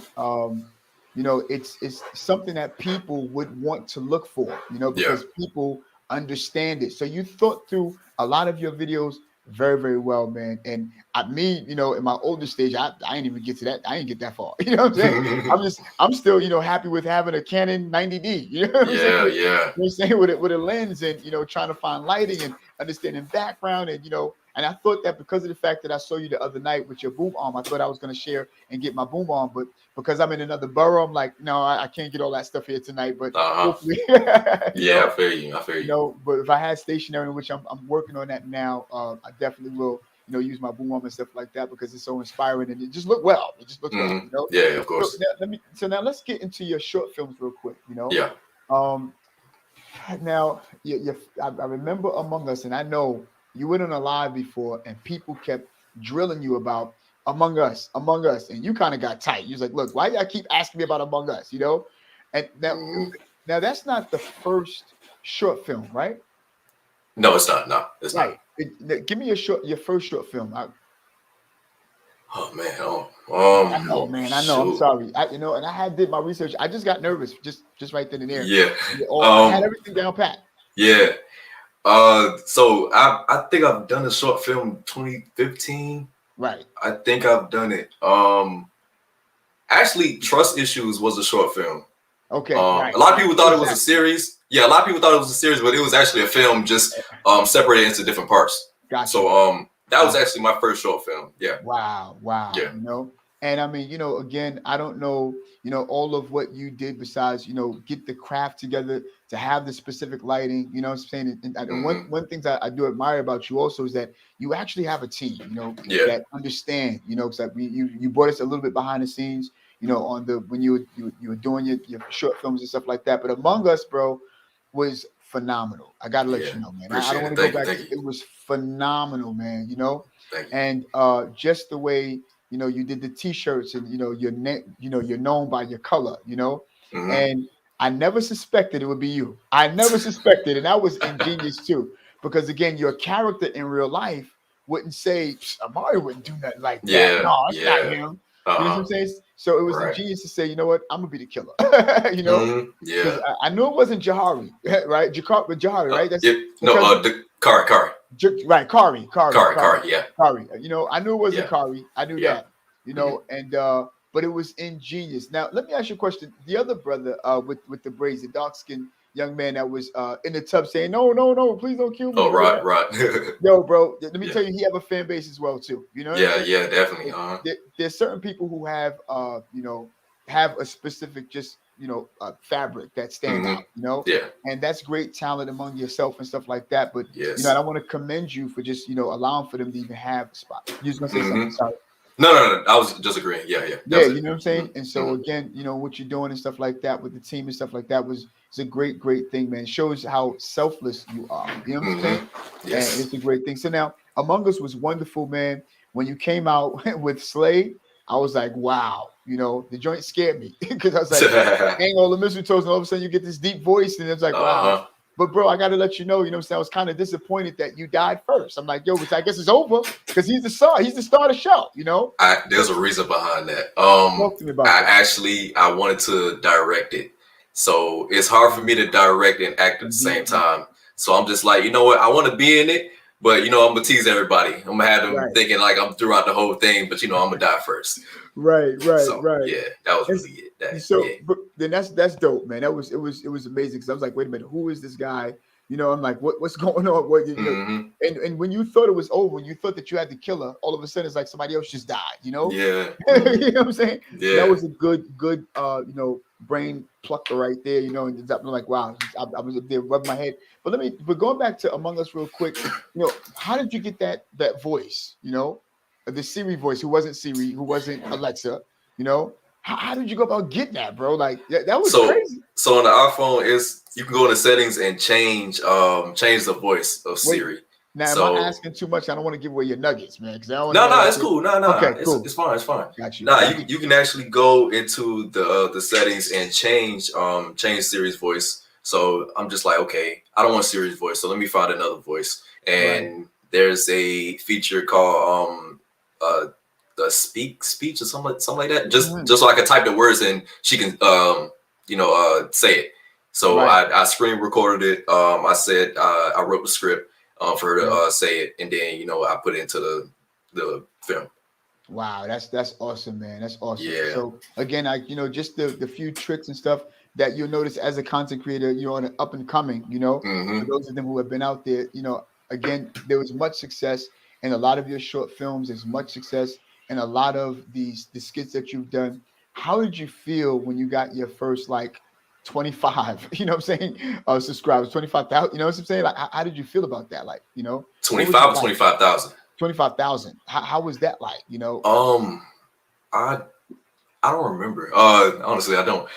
it's something that people would want to look for, yeah. because people understand it. So you thought through a lot of your videos very, very well, man. And me, in my older stage, I didn't even get to that. I didn't get that far. You know what I'm saying? I'm still, happy with having a Canon 90D. You know what I'm saying? Yeah, yeah. You know what I'm saying? With a lens and trying to find lighting and understanding background and I thought that because of the fact that I saw you the other night with your boom arm, I thought I was going to share and get my boom arm, but because I'm in another borough, I'm like, no, I can't get all that stuff here tonight. But Uh-huh. hopefully, Yeah, I feel you. I feel you. But if I had stationery, which I'm working on that now, I definitely will, use my boom arm and stuff like that because it's so inspiring and it just look well. It just looks well, Hmm. Yeah, of So course. now let's get into your short films real quick. Yeah. Um, now I remember Among Us, and I know you went on a live before, and people kept drilling you about Among Us, and you kind of got tight. You was like, "Look, why y'all keep asking me about Among Us?" And Hmm. now that's not the first short film, right? No, it's not. No, it's not. Right. Give me your first short film. Oh man. Oh. I know, man. I know. I'm Shoot. sorry. And I had did my research. I just got nervous, just right then and there. Yeah. I had Um. everything down pat. Yeah. So I think I've done a short film 2015. Right. I think I've done it. Actually, Trust Issues was a short film. Okay. A Right. lot of people thought it was a Exactly. series. Yeah, a lot of people thought it was a series, but it was actually a film just separated into different parts. Gotcha. So that was Gotcha. actually my first short film. Yeah. Wow, wow, Yeah. And I mean, again, I don't know, all of what you did besides, get the craft together to have the specific lighting, what I'm saying? And Hmm. one things I do admire about you also is that you actually have a team, Yeah. that understand, because you brought us a little bit behind the scenes, on the when you were doing your short films and stuff like that. But Among Us, bro, was phenomenal. I gotta let Yeah. you know, man. I don't Appreciate want it. to go Thank you. back Thank to you. it was phenomenal, man. Thank you. And just the way you did the t-shirts and you're known by your color, Hmm. and I never suspected it would be you. I never suspected, and that was ingenious too, because again, your character in real life wouldn't say Amari wouldn't do nothing like that. Yeah. No, it's not Yeah. him. You know what Uh-huh. I'm saying? So it was Right. ingenious to say, you know what, I'm gonna be the killer. you know, Hmm. because Yeah. I knew it wasn't Jahari, right? Jahari, right? That's It, no. because The Kari. Right, Kari. Yeah. Kari. I knew it wasn't Yeah. Kari. I knew Yeah. that. Hmm. And but it was ingenious. Now, let me ask you a question. The other brother, with the braids, the dark skinned young man that was in the tub saying, "No, no, no, please don't kill me." Oh, Remember right. that? Right. Yo, bro, let me Yeah. tell you, he have a fan base as well too. You know what I'm Yeah. saying? Yeah. Definitely. There's certain people who have a specific just fabric that stand Hmm. out. Yeah. And that's great talent among yourself and stuff like that. But Yes. I want to commend you for just allowing for them to even have a spot. You was gonna say Hmm. something? Sorry. No, no, no. I was just agreeing. Yeah. Yeah. That Yeah, was you it. know what I'm saying? And Hmm. so again, what you're doing and stuff like that with the team and stuff like that was it's a great, great thing, man. It shows how selfless you are. You know what I'm Hmm. saying? And Yes. it's a great thing. So now Among Us was wonderful, man. When you came out with Slade, I was like, wow, the joint scared me because I was like, hang all the mistletoes, and all of a sudden you get this deep voice, and it's like, wow. Uh-huh. But bro, I gotta let you know, what I'm saying? I was kind of disappointed that you died first. I'm like, yo, which I guess it's over because he's the star. He's the star of the show. There's a reason behind that. Talk to me about that. I wanted to direct it, so it's hard for me to direct and act at the same Indeed. time. So I'm just like, you know what? I want to be in it, but I'm gonna tease everybody. I'm gonna have them Right. thinking like I'm throughout the whole thing, but I'm gonna die first. Right, right, So right. yeah, that was It's, really it. That so, yeah. but then that's dope, man. That was it was amazing because I was like, wait a minute, who is this guy? You know, I'm like, what's going on? What you know? Mm-hmm. And when you thought it was over, when you thought that you had to kill her, all of a sudden it's like somebody else just died. You know, Yeah. Mm-hmm. you know what I'm saying? So that Yeah. was a good you know, brain plucker right there. You know, and I'm like, wow, I was up there rubbing my head. But going back to Among Us real quick, you know, how did you get that voice? You know, the Siri voice, who wasn't Siri, who wasn't Alexa. You know, how did you go about getting that, bro? Like that was So crazy. so on the iPhone is you can go into settings and change the voice of Wait, Siri. now am I So asking too much? I don't want to give away your nuggets, man, because I don't want no, anybody no, out it's there. cool. No, no, Okay, no. cool. It's fine. It's fine. Got you. Nah, Got you can actually go into the settings and change Siri's voice. So I'm just like, okay, I don't want Siri's voice, so let me find another voice. right. And there's a feature called the speech or something like that. Mhm. Just so I can type the words and she can say it. So Right. I screen recorded it. I said I wrote the script for her to Okay. say it, and then I put it into the film. Wow, that's awesome, man. That's awesome. Yeah. So again, I you know, just the few tricks and stuff that you'll notice as a content creator, you're on an up and coming, you know, for Mm-hmm. those of them who have been out there, you know, again, there was much success in a lot of your short films. There's much success in a lot of the skits that you've done. How did you feel when you got your first like 25, you know what I'm saying, subscribers, 25,000, you know what I'm saying? Like how did you feel about that? Like, you know, what was it 25 or like? 25,000. 25,000. How was that like, you know? Um, I I don't remember. Honestly, I don't.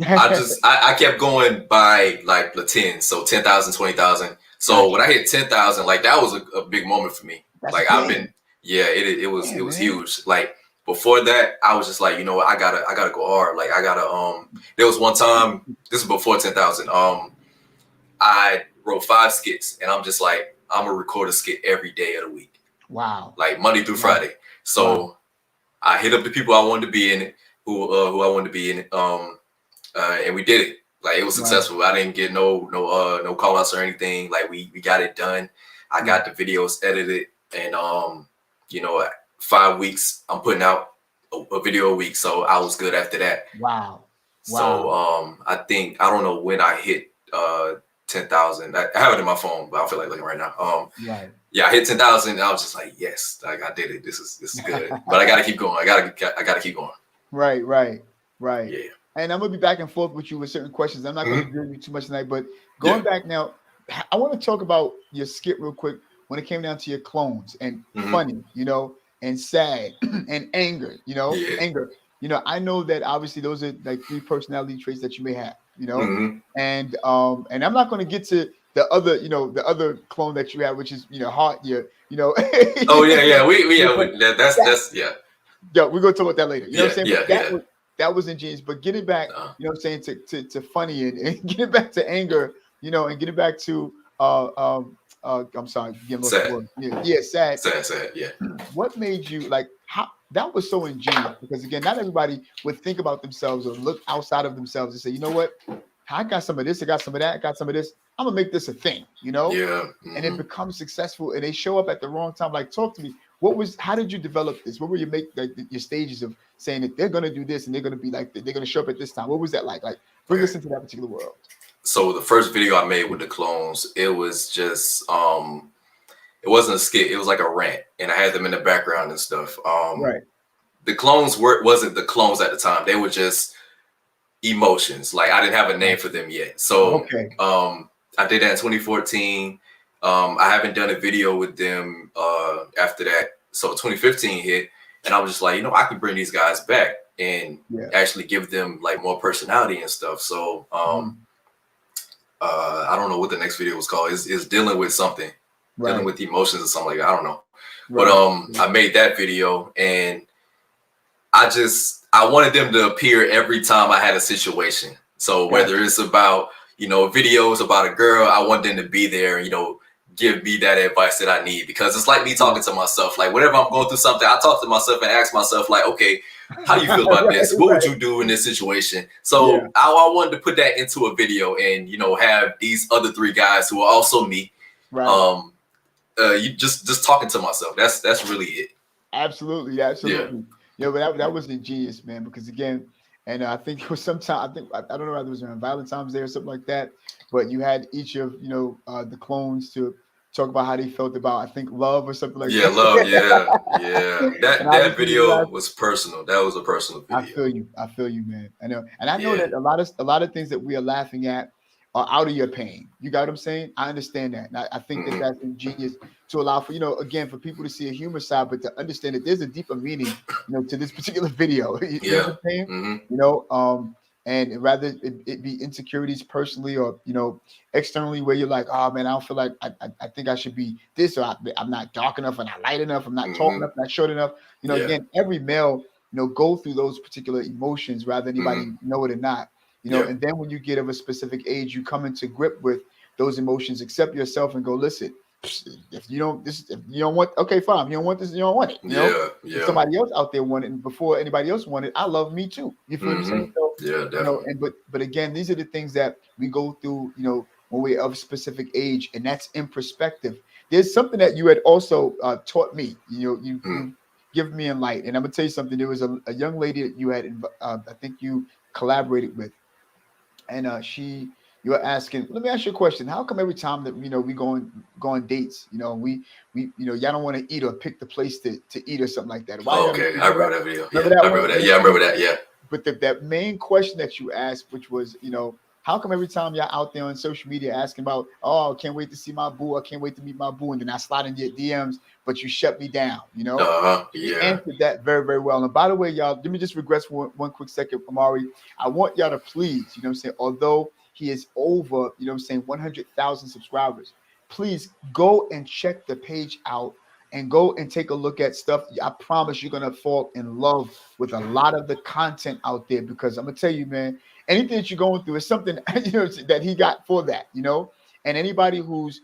I kept going by like the 10, so 10,000, 20,000. So Got when you. I hit 10,000, like that was a big moment for me. That's Like I've big. been, yeah, it Yeah, was man. huge. Like before that, I was just like, you know what, I gotta go hard. Like I gotta There was one time, this is before 10,000. I wrote 5 skits, and I'm just like, I'm gonna record a skit every day of the week, Wow. like Monday through Wow. Friday. Wow. So I hit up the people I wanted to be in it, who I wanted to be in it, and we did it. Like it was Right. successful. I didn't get no call outs or anything. Like we got it done. I Yeah. got the videos edited, and 5 weeks I'm putting out a video a week. So I was good after that. Wow. So Wow. I think I don't know when I hit 10,000. I have it in my phone, but I don't feel like looking right now. Right. Yeah, I hit 10,000. I was just like, yes, like I did it. This is good. But I gotta keep going. I gotta keep going. Right. Right. Right. Yeah. And I'm gonna be back and forth with you with certain questions. I'm not gonna Mm-hmm. drill you too much tonight, but Yeah. going back now, I want to talk about your skit real quick when it came down to your clones and Mm-hmm. funny, you know, and sad and anger, you know, Yeah. anger. You know, I know that obviously those are like 3 personality traits that you may have, you know, Mm-hmm. and I'm not going to get to the other, you know, the other clone that you have, which is, you know, heart, you know, Oh yeah, yeah. We your yeah. friend. That's That, yeah. yeah, we're gonna talk about that later. You know what I'm Yeah. saying? But Yeah. Yeah. that was ingenious. But getting back, Uh, you know what I'm saying, to funny and getting back to anger, you know, and getting back to I'm sorry, getting lost for sad. words. Yeah, yeah, sad. Sad. Yeah. What made you like how that was so ingenious? Because again, not everybody would think about themselves or look outside of themselves and say, you know what, I got some of this, I got some of that, I got some of this. I'm gonna make this a thing, you know, Yeah. and it Mm-hmm. becomes successful and they show up at the wrong time. Like, talk to me. What was how did you develop this? What were your make like your stages of saying that they're gonna do this and they're gonna be like they're gonna show up at this time? What was that like? Like, bring Okay. us into that particular world. So the first video I made with the clones, it was just it wasn't a skit. It was like a rant, and I had them in the background and stuff. Right. The clones wasn't the clones at the time. They were just emotions. Like I didn't have a name for them yet. So Okay. I did that in 2014. I haven't done a video with them after that. So 2015 hit, and I was just like, I can bring these guys back and Yeah. actually give them like more personality and stuff. So I don't know what the next video was called. It's dealing with something, dealing Right. with emotions or something like that. I don't know. But Right. I made that video, and I wanted them to appear every time I had a situation. So Gotcha. whether it's about, videos about a girl, I want them to be there, give me that advice that I need, because it's like me talking to myself. Like whenever I'm going through something, I talk to myself and ask myself like, okay, how do you feel about Right. this? What would Right. you do in this situation? Yeah. So I wanted to put that into a video and, have these other 3 guys who are also me. Right. Um, you just talking to myself. That's really it. Absolutely, Yeah. absolutely. Yeah, but that was ingenious, man. Because again, and I think it was sometime. I don't know whether it was on Valentine's Day or something like that. But you had each of the clones to talk about how they felt about, I think, love or something like Yeah, that. love. Yeah, yeah. And That obviously we video laughed. was personal. That was a personal I video. feel you. I feel you, man. I know, and I know Yeah. that a lot of things that we are laughing at are out of your pain. You got what I'm saying? I understand that. And I think that Hmm. that's ingenious to allow for again, for people to see a humor side, but to understand that there's a deeper meaning, to this particular video. You know what Yeah. I'm saying? Hmm. You know, and rather it be insecurities personally or externally, where you're like, oh man, I don't feel like I think I should be this, or I'm not dark enough, and not light enough, I'm not tall Hmm. enough, not short enough. Yeah. Again, every male go through those particular emotions, rather Hmm. anybody know it or not. Yeah. And then when you get of a specific age, you come into grip with those emotions, accept yourself, and go, listen, if you don't want, okay, fine. If you don't want this, you don't want it. Yeah. If Yeah. somebody else out there want it, and before anybody else wanted, I love me too. You feel what I'm Hmm. saying? So, Yeah. Definitely. and but again, these are the things that we go through, when we're of specific age, and that's in perspective. There's something that you had also taught me. Mm. You give me in light, and I'm gonna tell you something. There was a young lady that you had, I think you collaborated with, and you were asking. Let me ask you a question. How come every time that we go on dates, we y'all don't want to eat or pick the place to eat or something like that? Why you Oh, gotta okay. I remember remember that? that video. Yeah. Remember that I one? remember that. And Yeah. I remember that. Yeah. but that main question that you asked, which was, how come every time y'all out there on social media asking about, oh, I can't wait to see my boo, I can't wait to meet my boo, and then I slide in your DMs, but you shut me down, She Yeah. answered that very, very well. And by the way, y'all, let me just regress for one quick second, Amari. I want y'all to please, what I'm saying, although he is over, 100,000 subscribers, please go and check the page out and go and take a look at stuff. I promise you're gonna fall in love with a lot of the content out there, because I'm gonna tell you, man, anything that you're going through is something that he got for that, And anybody who's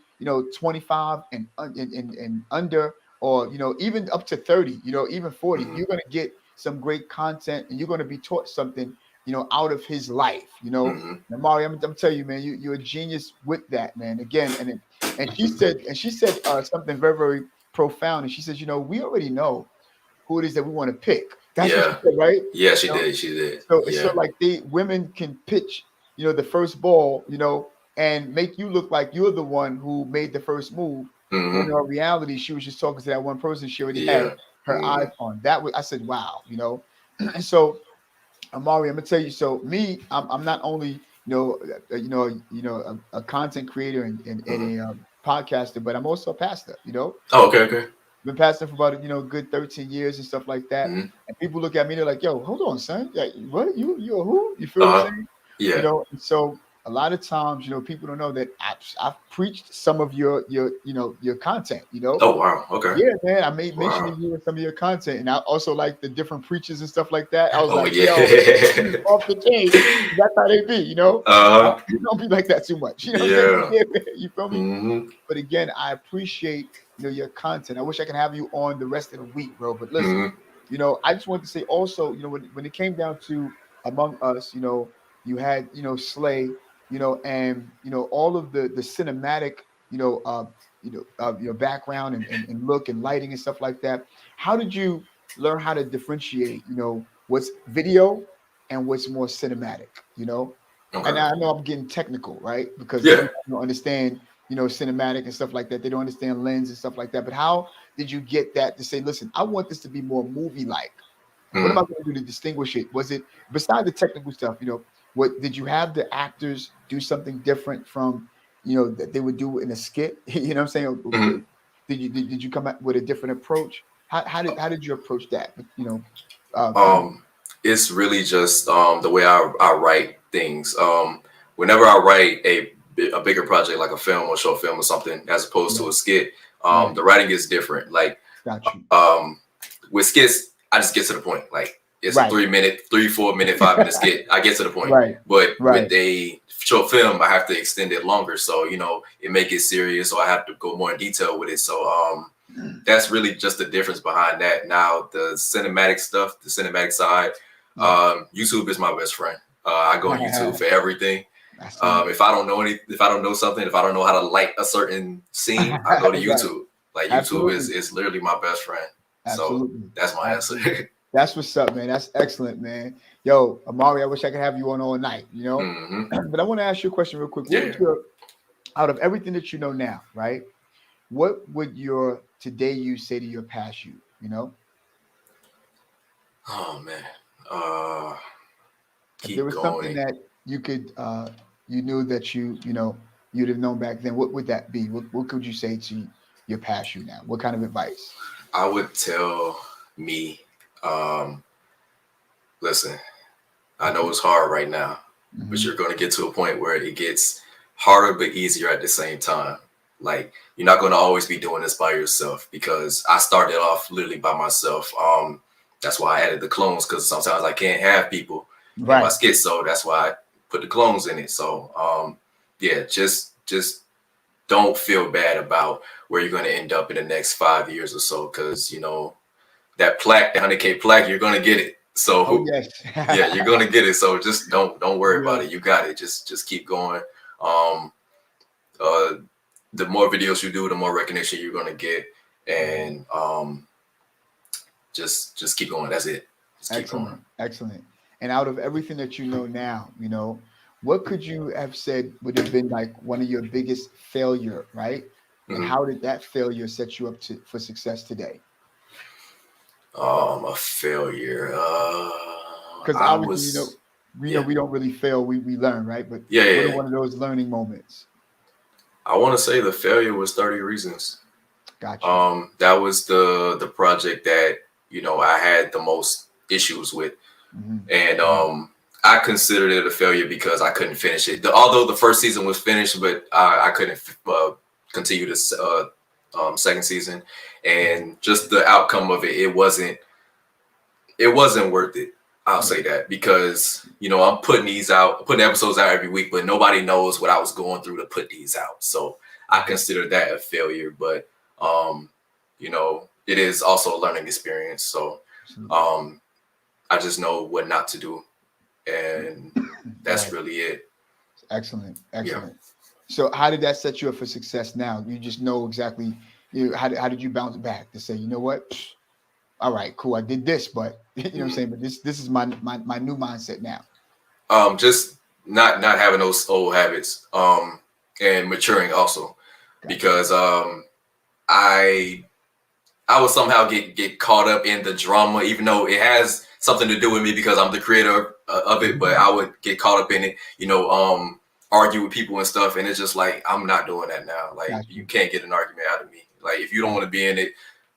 25 and under, or even up to 30, even 40, Hmm. you're gonna get some great content, and you're gonna be taught something, out of his life, Hmm. And Mari, I'm telling you, man, you're a genius with that, man. Again, and she said something very, very profound, and she says, we already know who it is that we want to pick. That's what she Yeah. said, right? Yeah. She You know, did. She did. so it's Yeah. sort of like women can pitch, the first ball, and make you look like you're the one who made the first move, when Hmm. in reality she was just talking to that one person she already had Yeah. her Hmm. eyes on. That was, I said, wow, and so, Amari, I'm gonna tell you. So me, I'm not only a content creator Hmm. and a podcaster, but I'm also a pastor. Oh, okay. Okay. Been pastoring for about good 13 years and stuff like that. Hmm. And people look at me, they're like, "Yo, hold on, son. Like, what? You a who? You feel what I'm Uh huh. saying? Yeah. And so a lot of times, people don't know that I've preached some of your content. Oh, wow. Okay. Yeah, man. I made mention Wow. of you in some of your content, and I also like the different preachers and stuff like that. I was Oh, like, yeah. yo, this is off the chain. That's how they be, Uh huh. You don't be like that too much. You know what I'm saying? Yeah. Yeah, you feel me? Hmm. But again, I appreciate your content. I wish I could have you on the rest of the week, bro. But listen, Hmm. I just want to say also, when it came down to Among Us, you had Slay, and all of the cinematic, your background and look and lighting and stuff like that. How did you learn how to differentiate, what's video and what's more cinematic, And Okay. I know I'm getting technical, right? Because Yeah. everybody don't understand, cinematic and stuff like that. They don't understand lens and stuff like that. But how did you get that to say, listen, I want this to be more movie like? What am I Hmm. going to do to distinguish it? Was it, beside the technical stuff, what did you have the actors do something different from, that they would do in a skit? You know what I'm saying? Hmm. Did you come up with a different approach? How did you approach that? For you? Um, it's really just the way I write things. Whenever I write a bigger project like a film or short film or something, as opposed to Right, a skit, right. the writing is different. Like Got you. with skits, I just get to the point. Like it's a Right, 3 minute, 3, 4 minute, 5 minute skit. I get to the point. right, But right. with a short film, I have to extend it longer. So it make it serious, or I have to go more in detail with it. So that's really just the difference behind that. Now the cinematic stuff, the cinematic side, Yeah. YouTube is my best friend. I go on YouTube for everything. I see. If I don't know something, if I don't know how to light a certain scene, I go to Right. YouTube. Like YouTube Absolutely. is literally my best friend. So Absolutely. that's my Absolutely. answer. That's what's up, man. That's excellent, man. Yo, Amari, I wish I could have you on all night, you know. Hmm. But I want to ask you a question real quick. What Yeah. would your, out of everything that you know now, right? What would your today you say to your past you? You know, Oh man. Uh, if there keep was something going. that you could, you knew that you know, you'd have known back then, what would that be? What could you say to your past you now? What kind of advice? I would tell me, um, listen, I know it's hard right now, but Hmm. you're going to get to a point where it gets harder but easier at the same time. Like you're not going to always be doing this by yourself because I started off literally by myself. That's why I added the clones because sometimes I can't have people in my Right. skit, so that's why I put the clones in it. So yeah, just don't feel bad about where you're going to end up in the next 5 years or so because you know that plaque, the 100K plaque, you're going to get it. Oh So yes. yeah, you're gonna get it. So just don't worry about Real. it. You got it. Just keep going. Um, uh, the more videos you do, the more recognition you're gonna get, Mhm. and just keep going. That's it. Just keep going. Excellent, excellent. And out of everything that you know now, you know, what could you have said would have been like one of your biggest failure, right? And Hmm. how did that failure set you up to for success today? A failure. Because I obviously, was we know yeah we don't really fail, we learn, right? But yeah what are yeah. one of those learning moments? I want to say the failure was 30 Reasons. Got you. That was the project that you know I had the most issues with. Hmm. And I considered it a failure because I couldn't finish it. Although the first season was finished, but I couldn't continue this second season, and just the outcome of it, it wasn't worth it. I'll Yeah. say that because you know I'm putting episodes out every week, but nobody knows what I was going through to put these out. So I Mhm. consider that a failure, but um, you know it is also a learning experience. So Absolutely. um, I just know what not to do and that's Right. really it. Excellent. Yeah. Excellent. So how did that set you up for success now? You just know exactly how did you bounce back to say, you know what? All right, cool. I did this, but you know what I'm Mhm. saying? But this is my new mindset now. Just not having those old habits, and maturing also, Got you. because I I would somehow get caught up in the drama, even though it has something to do with me because I'm the creator of it. But Mhm. I would get caught up in it, argue with people and stuff, and it's just like I'm not doing that now. Like Got you you. can't get an argument out of me. Like if you don't Got want to be in it,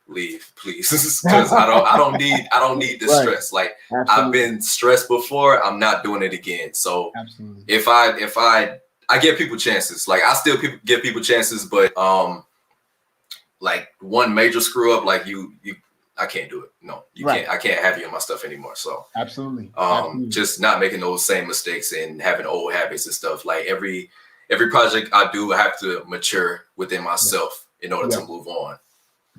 leave, please, because I don't need the Right. stress. Like I've Absolutely. been stressed before. I'm not doing it again. So Absolutely. if I give people chances, like I still give people chances, but like one major screw up, like you I can't do it. No, you Right. can't. I can't have you in my stuff anymore. So Absolutely. Absolutely. just not making those same mistakes and having old habits and stuff. Like every project I do, I have to mature within Yes. myself in order to Yes. move on.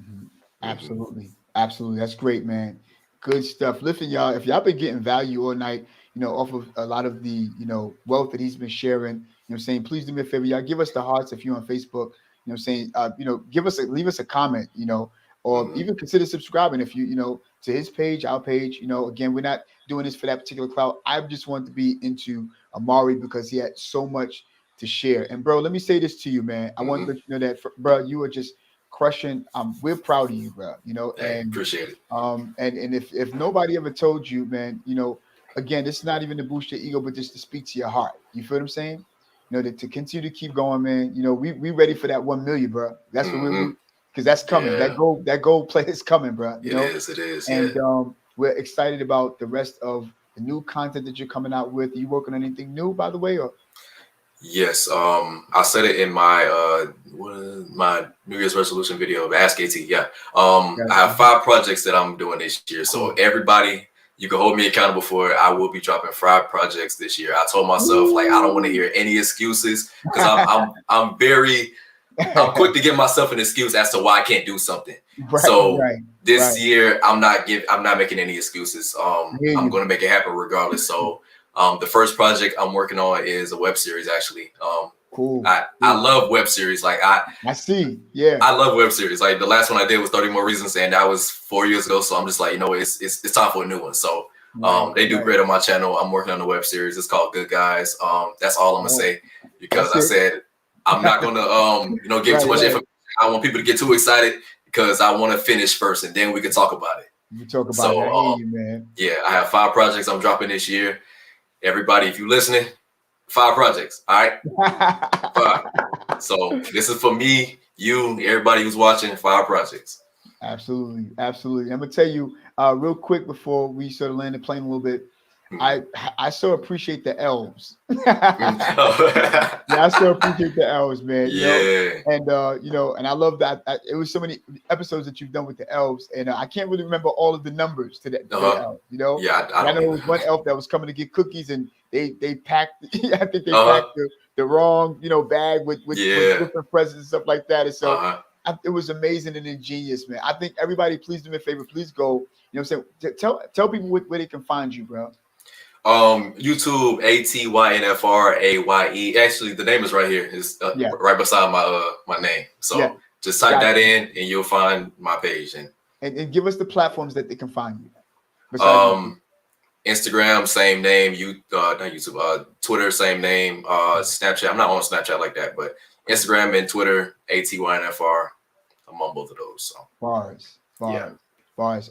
Mhm. Hmm. Absolutely. Absolutely. That's great, man. Good stuff. Listen, y'all, if y'all been getting value all night, off of a lot of the, wealth that he's been sharing, saying, please do me a favor, y'all give us the hearts if you're on Facebook, saying, leave us a comment, or Hmm. even consider subscribing if to his page, our page, again, we're not doing this for that particular clout. I just want to be into Amari because he had so much to share. And bro, let me say this to you, man. I want Hmm. to let you know that, bro, you are just crushing. We're proud of you, bro. Hey, appreciate it. And if nobody ever told you, man, again, this is not even to boost your ego, but just to speak to your heart. You feel what I'm saying? To continue to keep going, man. We ready for that 1 million, bro. That's what Hmm. we because that's coming. Yeah, That gold play is coming, bro. it is. It is. Yeah. And we're excited about the rest of the new content that you're coming out with. Are you working on anything new, by the way? Or Yes, I said it in my my New Year's resolution video, Ask AT. Yeah, I have Mhm. 5 projects that I'm doing this year. So Cool. everybody, you can hold me accountable for it. I will be dropping 5 projects this year. I told myself like I don't want to Woo! hear any excuses because I'm quick to give myself an excuse as to why I can't do something. Right, So right, right. this year I'm not making any excuses. I hear I'm you. going to make it happen regardless. So the first project I'm working on is a web series actually. Cool. I love web series. Like I see. Yeah. I love web series. Like the last one I did was 30 More Reasons, and that was 4 years ago. So I'm just like, it's time for a new one. So they do great on my channel. I'm working on the web series. It's called Good Guys. That's all I'm gonna say, because I said I'm not gonna give too much information. I don't want people to get too excited, because I want to finish first, and then we can talk about it. You talk about it. I hear you, man. Yeah, I have 5 projects I'm dropping this year. Everybody, if you're listening, 5 projects. All right. 5. So this is for me, you, everybody who's watching. 5 projects. Absolutely. Absolutely. I'm gonna tell you real quick before we sort of land the plane a little bit. I so appreciate the elves. Yeah, I so appreciate the elves, man. You know? And I love that. It was so many episodes that you've done with the elves, and I can't really remember all of the numbers to the elves. You know, I know it was one elf that was coming to get cookies, and they packed. I think they packed the wrong bag with different presents and stuff like that, and so. It was amazing and ingenious, man. I think everybody, please do me a favor. Please go. You know what I'm saying? Tell people where they can find you, bro. YouTube, ATYNFR AYE. Actually, the name is right here. It's right beside my name. So just type that in, and you'll find my page. And give us the platforms that they can find you. Instagram, same name. Not YouTube. Twitter, same name. Snapchat. I'm not on Snapchat like that, but Instagram and Twitter, ATYNFR. I'm on both of those. So bars.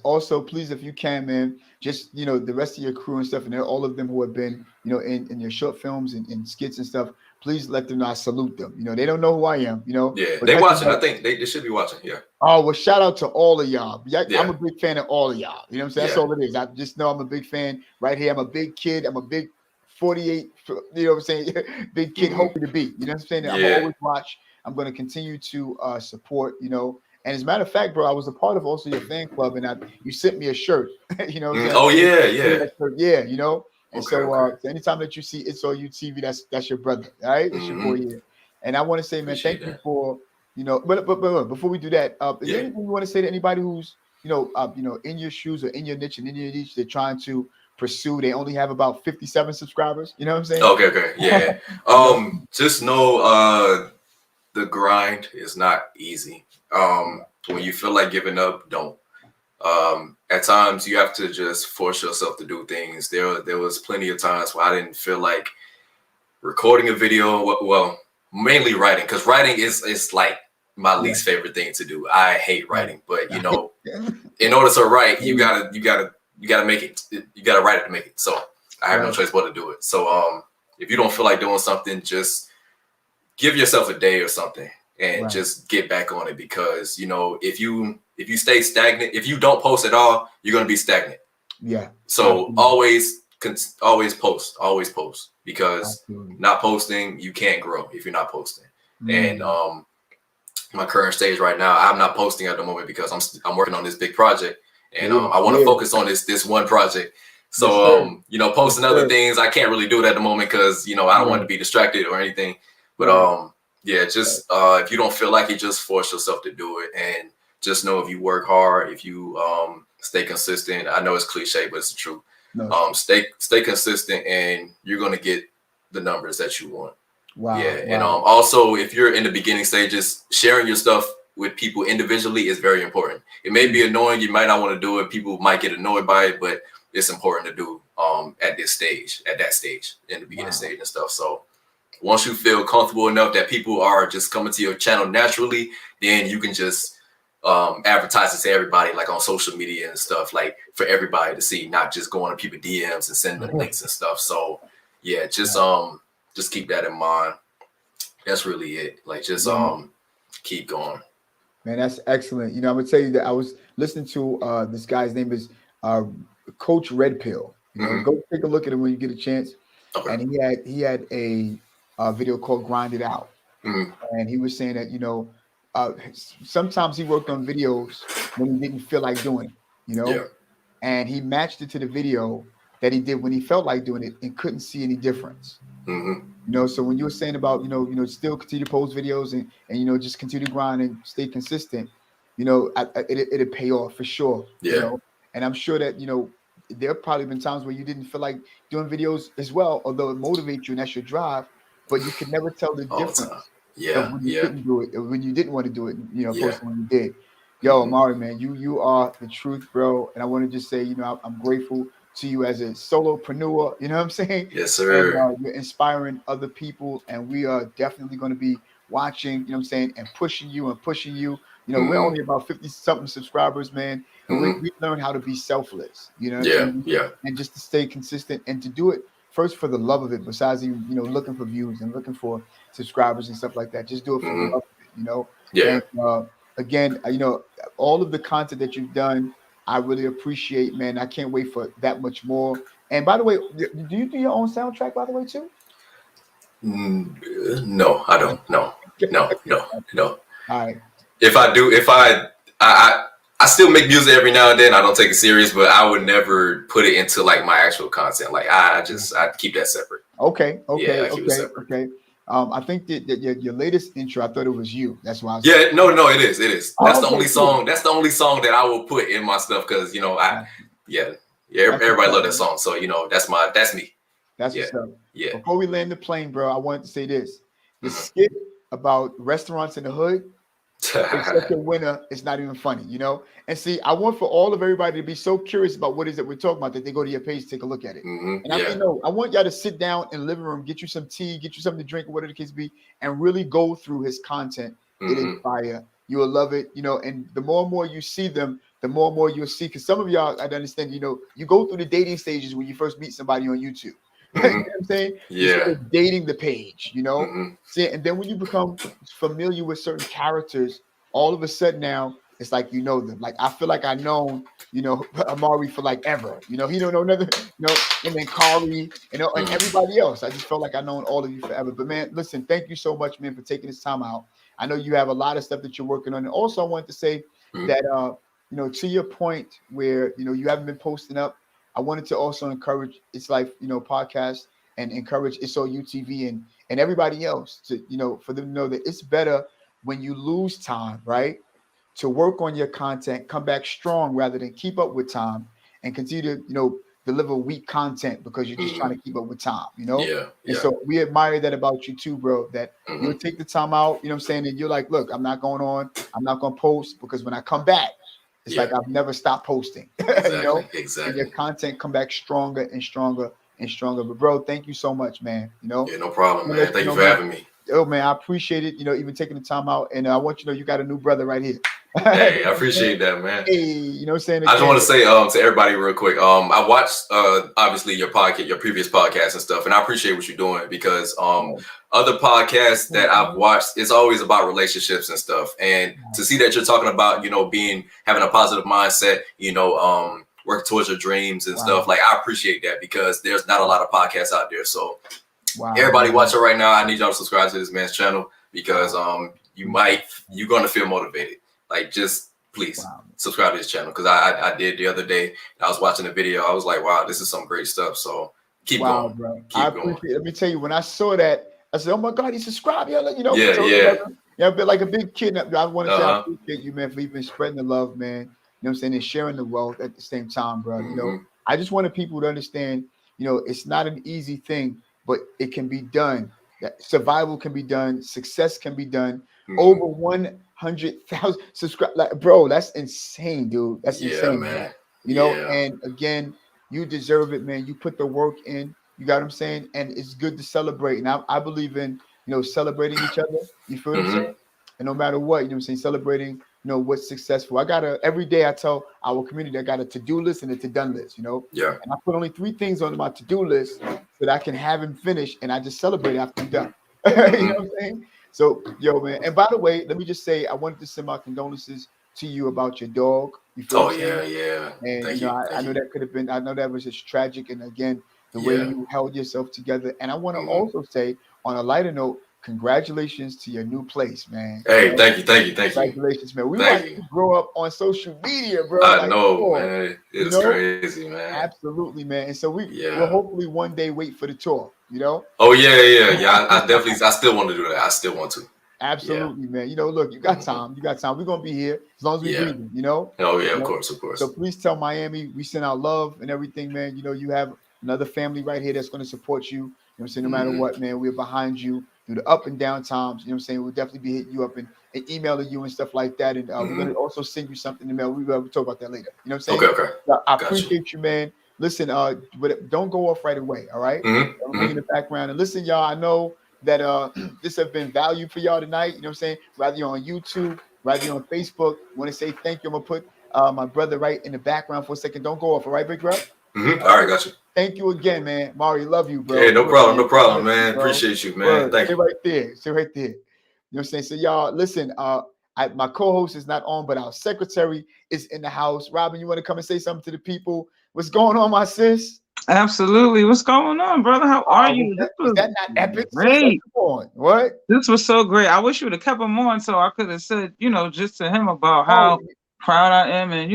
Also, please, if you can, man, just the rest of your crew and stuff, and all of them who have been, in your short films and skits and stuff. Please let them know I salute them. They don't know who I am. Yeah, they watching. I think they should be watching. Yeah. Oh well, shout out to all of y'all. I'm a big fan of all of y'all. You know what I'm saying? That's all it is. I just know I'm a big fan right here. I'm a big kid. I'm a big 48. You know what I'm saying? Big kid, hoping to be. You know what I'm saying? I'm gonna always watch. I'm going to continue to support, and as a matter of fact, bro, I was a part of also your fan club, and you sent me a shirt, Oh yeah. And so anytime that you see It's All You TV, that's your brother, all right? That's your boy here. And I want to say, man, thank you for, but before we do that, is there anything you want to say to anybody who's, in your shoes or in your niche and in your niche, they're trying to pursue? They only have about 57 subscribers. You know what I'm saying? Okay. Yeah. Just know the grind is not easy. When you feel like giving up, don't. At times you have to just force yourself to do things. There was plenty of times where I didn't feel like recording a video. Well, mainly writing, because writing is like my least favorite thing to do. I hate writing, but in order to write, you gotta make it. You gotta write it to make it. So I have no choice but to do it. So if you don't feel like doing something, just give yourself a day or something and just get back on it, because if you stay stagnant, if you don't post at all, you're going to be stagnant. Yeah. So always post, because not posting, you can't grow if you're not posting. And my current stage right now, I'm not posting at the moment because I'm working on this big project, and I want to focus on this one project. So posting other things, I can't really do it at the moment because I don't want to be distracted or anything. But just if you don't feel like it, just force yourself to do it, and just know if you work hard, if you stay consistent. I know it's cliche, but it's the truth. Stay consistent, and you're gonna get the numbers that you want. Wow. Yeah. And also, if you're in the beginning stages, sharing your stuff with people individually is very important. It may be annoying, you might not want to do it, people might get annoyed by it, but it's important to do at that stage, in the beginning stage and stuff. So once you feel comfortable enough that people are just coming to your channel naturally, then you can just advertise it to everybody, like on social media and stuff, like for everybody to see, not just going to people DMs and sending them links and stuff. So yeah, just keep that in mind. That's really it. Like just keep going. Man, that's excellent. I'm gonna tell you that I was listening to this guy's name is Coach Red Pill. Go take a look at him when you get a chance. Okay. And he had a video called Grind It Out. And he was saying that sometimes he worked on videos when he didn't feel like doing it, and he matched it to the video that he did when he felt like doing it and couldn't see any difference. So when you were saying about still continue to post videos and just continue to grind and stay consistent, it'll pay off for sure. And I'm sure that there have probably been times where you didn't feel like doing videos as well, although it motivates you and that's your drive. but you can never tell the all the time. difference of Yeah, when you yeah, couldn't do it, or when you didn't want to do it, yeah. opposed to when you did. Yo, Hmm. Amari, man, you are the truth, bro. And I want to just say, I'm grateful to you as a solopreneur. You know what I'm saying? Yes, And sir. you're inspiring other people, and we are definitely going to be watching. You know what I'm saying? And pushing you and pushing you. We're Hmm. only about 50 something subscribers, man, and we Hmm. we learned how to be selfless. You know what I'm Yeah, saying? yeah. And just to stay consistent and to do it first for the love of it, besides even looking for views and looking for subscribers and stuff like that. Just do it for the Hmm. love of it. Yeah. And again, all of the content that you've done, I really appreciate, man. I can't wait for that much more. And by the way, do you do your own soundtrack, by the way, too? No, I don't. No, Okay, no, okay. no, no. All right. If I do, I, I still make music every now and then. I don't take it serious, but I would never put it into like my actual content. Like I keep that separate. Okay, Yeah, okay, I keep it okay, separate. okay. I think that your latest intro, I thought it was you. That's why I was like, Yeah, no, no, it is, it is. That's oh, the okay, only cool. song. That's the only song that I will put in my stuff because yeah, yeah. That's what's Everybody up, love that man. song, so that's me. That's Yeah, what's up. yeah. Before we land the plane, bro, I wanted to say this. The Mhm. skit about restaurants in the hood is such a winner. It's not even funny. And see, I want for all of everybody to be so curious about what is it we're talking about that they go to your page, take a look at it. And I Yeah. mean, no, I want y'all to sit down in the living room, get you some tea, get you something to drink, whatever the case be, and really go through his content. It is Hmm. fire. You will love it. And the more and more you see them, the more and more you'll see. Because some of y'all, I understand, you go through the dating stages when you first meet somebody on YouTube. You know Hmm. what I'm saying? You Yeah. started dating the page. Hmm. See, and then when you become familiar with certain characters, all of a sudden now it's like you know them. Like I feel like I known, Amari for like ever. He don't know nothing, and then Kari, and Hmm. everybody else. I just felt like I known all of you forever. But man, listen, thank you so much, man, for taking this time out. I know you have a lot of stuff that you're working on. And also I want to say Hmm. that to your point where you haven't been posting up, I wanted to also encourage It's Life, podcast and encourage It's All UTV and everybody else to, for them to know that it's better when you lose time, right? To work on your content, come back strong rather than keep up with time and continue to, deliver weak content because you're just Hmm. trying to keep up with time. Yeah. And Yeah. so we admire that about you too, bro, that you'll Hmm. take the time out, you know what I'm saying? And you're like, look, I'm not going on, I'm not going to post because when I come back, it's like Yeah. I've never stopped posting, you Exactly. know, and your Exactly. content come back stronger and stronger and stronger. But bro, thank you so much, man. Yeah. No problem, I'm gonna man. let you Thank you know, for man. having me. Oh man, I appreciate it. Even taking the time out, and I want you to know you got a new brother right here. You know Hey, I what I'm saying? appreciate that, man. Hey, what I'm saying I just again. want to say to everybody real quick. I watched obviously your podcast, your previous podcast and stuff, and I appreciate what you're doing because Oh, other podcasts that thank I've you. watched, it's always about relationships and stuff. And to see that you're talking about, having a positive mindset, work towards your dreams and stuff, Wow, like I appreciate that because there's not a lot of podcasts out there. So wow, everybody man. watching right now, I need y'all to subscribe to this man's channel because Wow, appreciate you're gonna feel motivated. Like just it. please Wow, subscribe to his channel because I did the other day. I was watching the video. I was like, wow, this is some great stuff. So keep wow, going, bro. I keep going. appreciate it. Let me tell you, when I saw that, I said, "Oh my God, he subscribed." Yeah, Yeah, told yeah. brother. Yeah, but like a big kid. I want to say I Uh huh. appreciate you, man, for even spreading the love, man. What I'm saying, and sharing the wealth at the same time, bro. Hmm. I just wanted people to understand, it's not an easy thing, but it can be done. That survival can be done, success can be done. Hmm. Over 100,000 subscribe, like, bro, that's insane, dude. That's Yeah, insane, bro. man. Yeah. And again, you deserve it, man. You put the work in. You got what I'm saying? And it's good to celebrate. And I believe in, celebrating each other. You feel what I'm Hmm. saying? And no matter what, you know what I'm saying, celebrating, what's successful. Every day I tell our community I got a to-do list and a to-done list. Yeah. And I put only 3 things on my to-do list so that I can have him finish and I just celebrate after I'm done. You know Hmm. what I'm saying? So, yo, man. And by the way, let me just say, I wanted to send my condolences to you about your dog. You feel what I'm Oh yeah, saying? yeah. And Thank you. I Thank know you. that could have been, I know that was just tragic. And again, the way Yeah. you held yourself together. And I want to Hmm. also say, on a lighter note, congratulations to your new place, man. Hey, thank you, thank you, thank you, Congratulations, man. We thank watched you. you grow up on social media, bro. I Like, know, oh, man. It you is know, crazy, man. absolutely, man. And so we'll Yeah. hopefully one day wait for the tour. Oh yeah, yeah, yeah. I definitely, I still want to do that. I still want to. Yeah. Absolutely, man. Look, you got Hmm. time. You got time. We're gonna be here as long as we Yeah. breathing. Oh yeah, You of know. course, of So course. please tell Miami we send our love and everything, man. You have another family right here that's gonna support you. what I'm saying? No matter what, man, we're behind you through the up and down times. You know what I'm saying? We'll definitely be hitting you up and emailing you and stuff like that. And we're going to also send you something in the mail. We'll talk about that later. You know what I'm saying? Okay. I Gotcha. appreciate you, man. Listen, but don't go off right away. All right. I'm bringing the background. And listen, y'all, I know that this have been value for y'all tonight. You know what I'm saying? Rather you're on YouTube, rather you're on Facebook. Want to say thank you. I'm going to put my brother right in the background for a second. Don't go off. All right, big bro? All right, gotcha. Thank you again, man. Mari, love you, bro. Hey, no Word, problem, man. Appreciate you, man. Word. Thank Stay you. right there. Stay right there. You know what I'm saying? So y'all, listen, my co-host is not on, but our secretary is in the house. Robin, you want to come and say something to the people? What's going on, my sis? Absolutely. What's going on, brother? How are you? Was that not epic, sis? Great. Like, come on. What? This was so great. I wish you would have kept him on so I could have said, just to him about how proud I am and,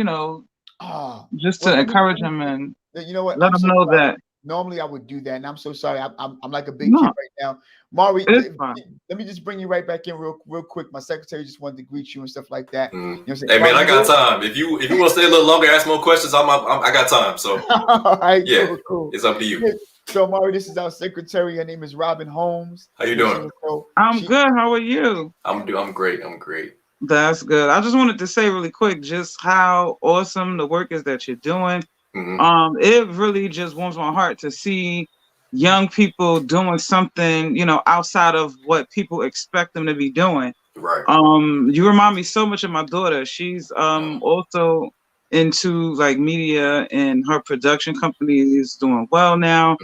just to encourage him and you know what? let him know that. Normally I would do that, and I'm so sorry. I'm like a big kid right now. Mari, let me just bring you right back in real quick. My secretary just wanted to greet you and stuff like that. You know what I'm saying? Hey man, I got time. If you want to stay a little longer, ask more questions. I got time. So all right, yeah, cool. It's up to you. So Mari, this is our secretary. Her name is Robin Holmes. How you doing? I'm good. How are you? I'm great. I'm great. That's good. I just wanted to say really quick just how awesome the work is that you're doing. It really just warms my heart to see young people doing something, outside of what people expect them to be doing. Right. You remind me so much of my daughter. She's also into like media, and her production company is doing well now.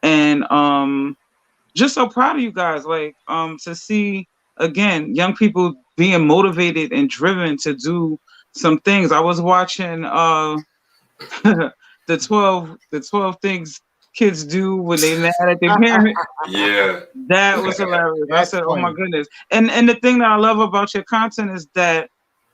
And just so proud of you guys, like to see again young people being motivated and driven to do some things. I was watching the 12 things kids do when they mad at their parents. Yeah. That was hilarious. I said, oh my goodness. And the thing that I love about your content is that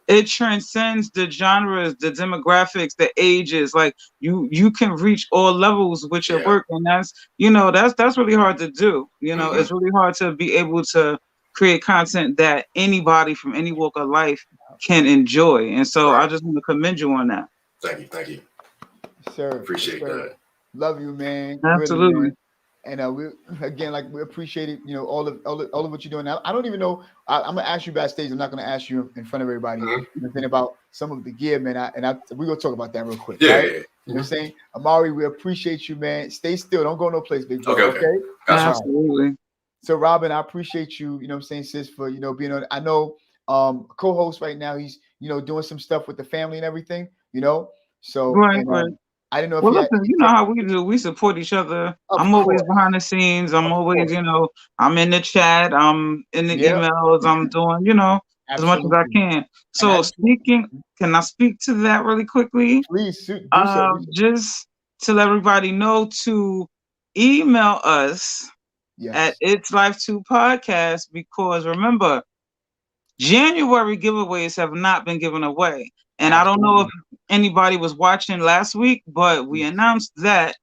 it transcends the genres, the demographics, the ages. Like you can reach all levels with your work. And that's really hard to do. It's really hard to be able to create content that anybody from any walk of life can enjoy. And so I just want to commend you on that. Thank you. Sir, appreciate that. Love you, man. Absolutely. Really, man. And we again, like, we appreciate it. All of what you're doing now. I don't even know. I'm gonna ask you backstage. I'm not gonna ask you in front of everybody. Think about some of the gear, man. We're gonna talk about that real quick. Yeah. Right? Yeah. You know what I'm saying? Amari, we appreciate you, man. Stay still. Don't go no place, big bro. Okay. Absolutely. So Robin, I appreciate you. You know what I'm saying, sis, for being on. I know co-host right now. He's doing some stuff with the family and everything. So right. I didn't know if listen, you know how we do. We support each other. I'm always behind the scenes. I'm always, I'm in the chat. I'm in the emails. I'm doing, as much as I can. So can I speak to that really quickly? Please do so. Just to let everybody know to email us at It's Life 2 Podcast, because remember, January giveaways have not been given away. And I don't know if anybody was watching last week, but we announced that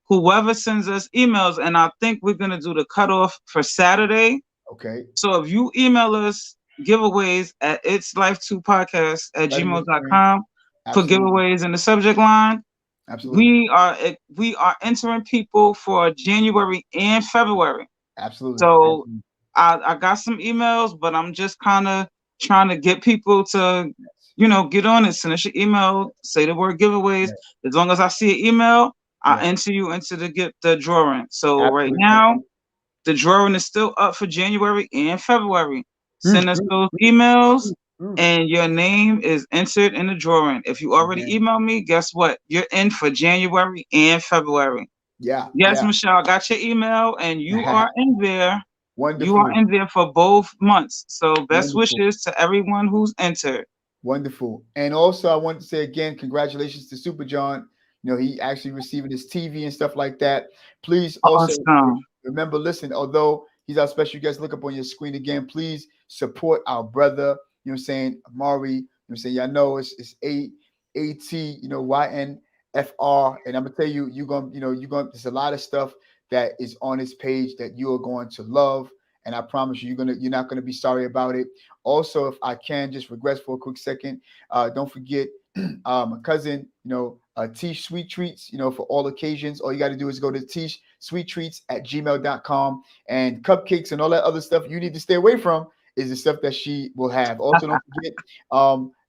whoever sends us emails, and I think we're going to do the cutoff for Saturday. Okay. So if you email us giveaways at It's Life 2 Podcast at gmail.com for giveaways in the subject line. Absolutely. We are entering people for January and February. Absolutely. So I got some emails, but I'm just kind of trying to get people to, get on it. Send us your email, say the word giveaways. As long as I see an email, I'll enter you into the drawing. So right now, the drawing is still up for January and February. Send us those emails, and your name is entered in the drawing. If you already emailed me, guess what? You're in for January and February. Yeah. Yes, Michelle, I got your email, and you are in there. Wonderful. You are in there for both months. So best wishes to everyone who's entered. Wonderful. And also, I want to say again, congratulations to Super John. He actually receiving his TV and stuff like that. Please also remember, listen, although he's our special guest, look up on your screen again. Please support our brother. You know what I'm saying? Amari. You know what I'm saying? Y'all know it's ATYNFR. And I'm gonna tell you, there's a lot of stuff that is on his page that you are going to love. And I promise you, you're not gonna be sorry about it. Also, if I can just regress for a quick second, don't forget my cousin, Tish Sweet Treats, for all occasions. All you got to do is go to tishsweettreats@gmail.com, and cupcakes and all that other stuff you need to stay away from is the stuff that she will have. Also, don't forget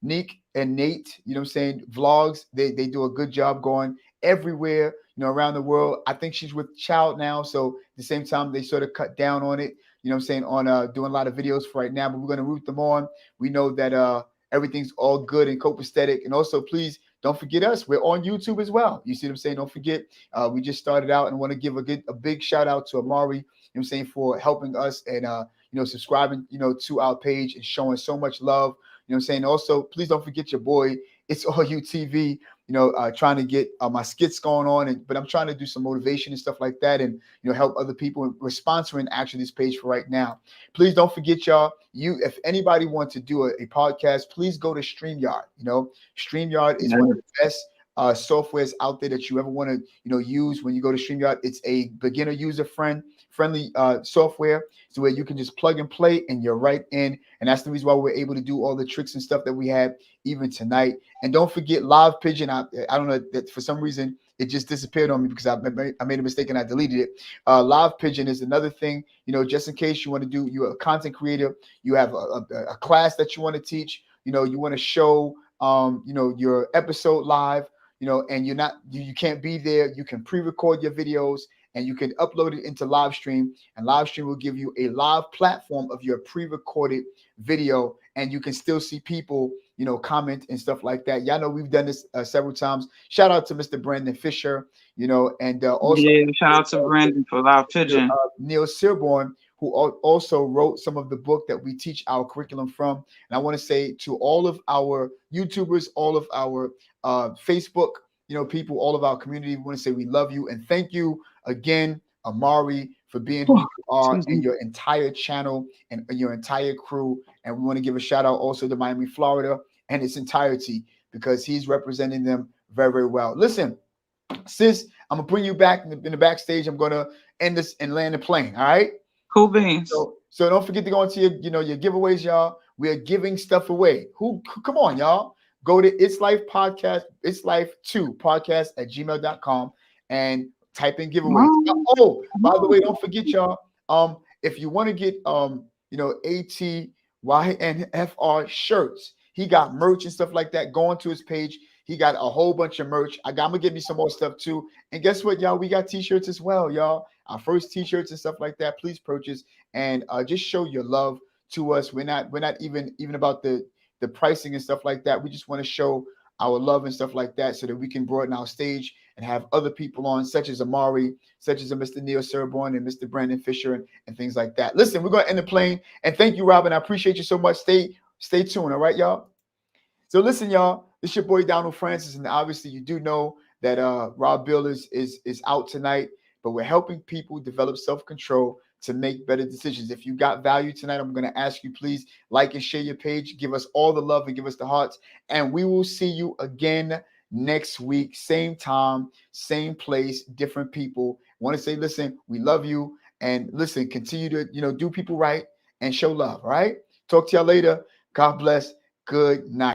Neek and Nate, I'm saying, vlogs. They do a good job going everywhere, around the world. I think she's with child now, so at the same time they sort of cut down on it, I'm saying, on doing a lot of videos for right now, but we're going to root them on. We know that everything's all good and copacetic. And also, please don't forget us. We're on YouTube as well. You see what I'm saying? Don't forget, we just started out, and want to give a big shout out to Amari, I'm saying, for helping us and subscribing, to our page and showing so much love. I'm saying? Also, please don't forget your boy, It's All You TV, trying to get my skits going on, but I'm trying to do some motivation and stuff like that, and help other people. And we're sponsoring actually this page for right now. Please don't forget, y'all. If anybody wants to do a podcast, please go to StreamYard. StreamYard is one of the best softwares out there that you ever want to use. When you go to StreamYard, it's a beginner user friendly software, so where you can just plug and play and you're right in. And that's the reason why we're able to do all the tricks and stuff that we have even tonight. And don't forget Live Pigeon. I don't know, that for some reason it just disappeared on me because I made a mistake and I deleted it. Live Pigeon is another thing, just in case you want to do, you're a content creator, you have a class that you want to teach, you want to show your episode live, and you can't be there. You can pre-record your videos and you can upload it into live stream, and live stream will give you a live platform of your pre-recorded video, and you can still see people comment and stuff like that. Y'all know we've done this several times. Shout out to Mr. Brandon Fisher, and also shout out to Brandon for Live Pigeon. Neil Searborn, who also wrote some of the book that we teach our curriculum from. And I want to say to all of our YouTubers, all of our Facebook people, all of our community, we want to say we love you and thank you again, Amari, for being who you are, and your entire channel and your entire crew. And we want to give a shout out also to Miami, Florida, and its entirety, because he's representing them very, very well. Listen, sis, I'm gonna bring you back in the backstage. I'm gonna end this and land the plane. All right. Cool beans. So don't forget to go into your giveaways, y'all. We are giving stuff away. Come on, y'all. Go to It's Life Podcast, It's Life 2 Podcast @gmail.com and type in giveaways. Oh, by the way, don't forget, y'all. If you want to get ATYNFR shirts, he got merch and stuff like that. Go onto his page. He got a whole bunch of merch. I'm gonna give you some more stuff too. And guess what, y'all? We got t-shirts as well, y'all. Our first t-shirts and stuff like that. Please purchase and just show your love to us. We're not even about the pricing and stuff like that. We just want to show our love and stuff like that, so that we can broaden our stage and have other people on, such as Amari, such as a Mr. Neil Searborn and Mr. Brandon Fisher and things like that. Listen, we're going to end the plane. And thank you, Robin. I appreciate you so much. Stay tuned. All right, y'all. So listen, y'all, it's your boy Donald Francis. And obviously you do know that Rob Bill is out tonight, but we're helping people develop self-control to make better decisions. If you got value tonight, I'm going to ask you, please like and share your page. Give us all the love and give us the hearts. And we will see you again next week. Same time, same place, different people. I want to say, listen, we love you. And listen, continue to, do people right and show love. All right. Talk to y'all later. God bless. Good night.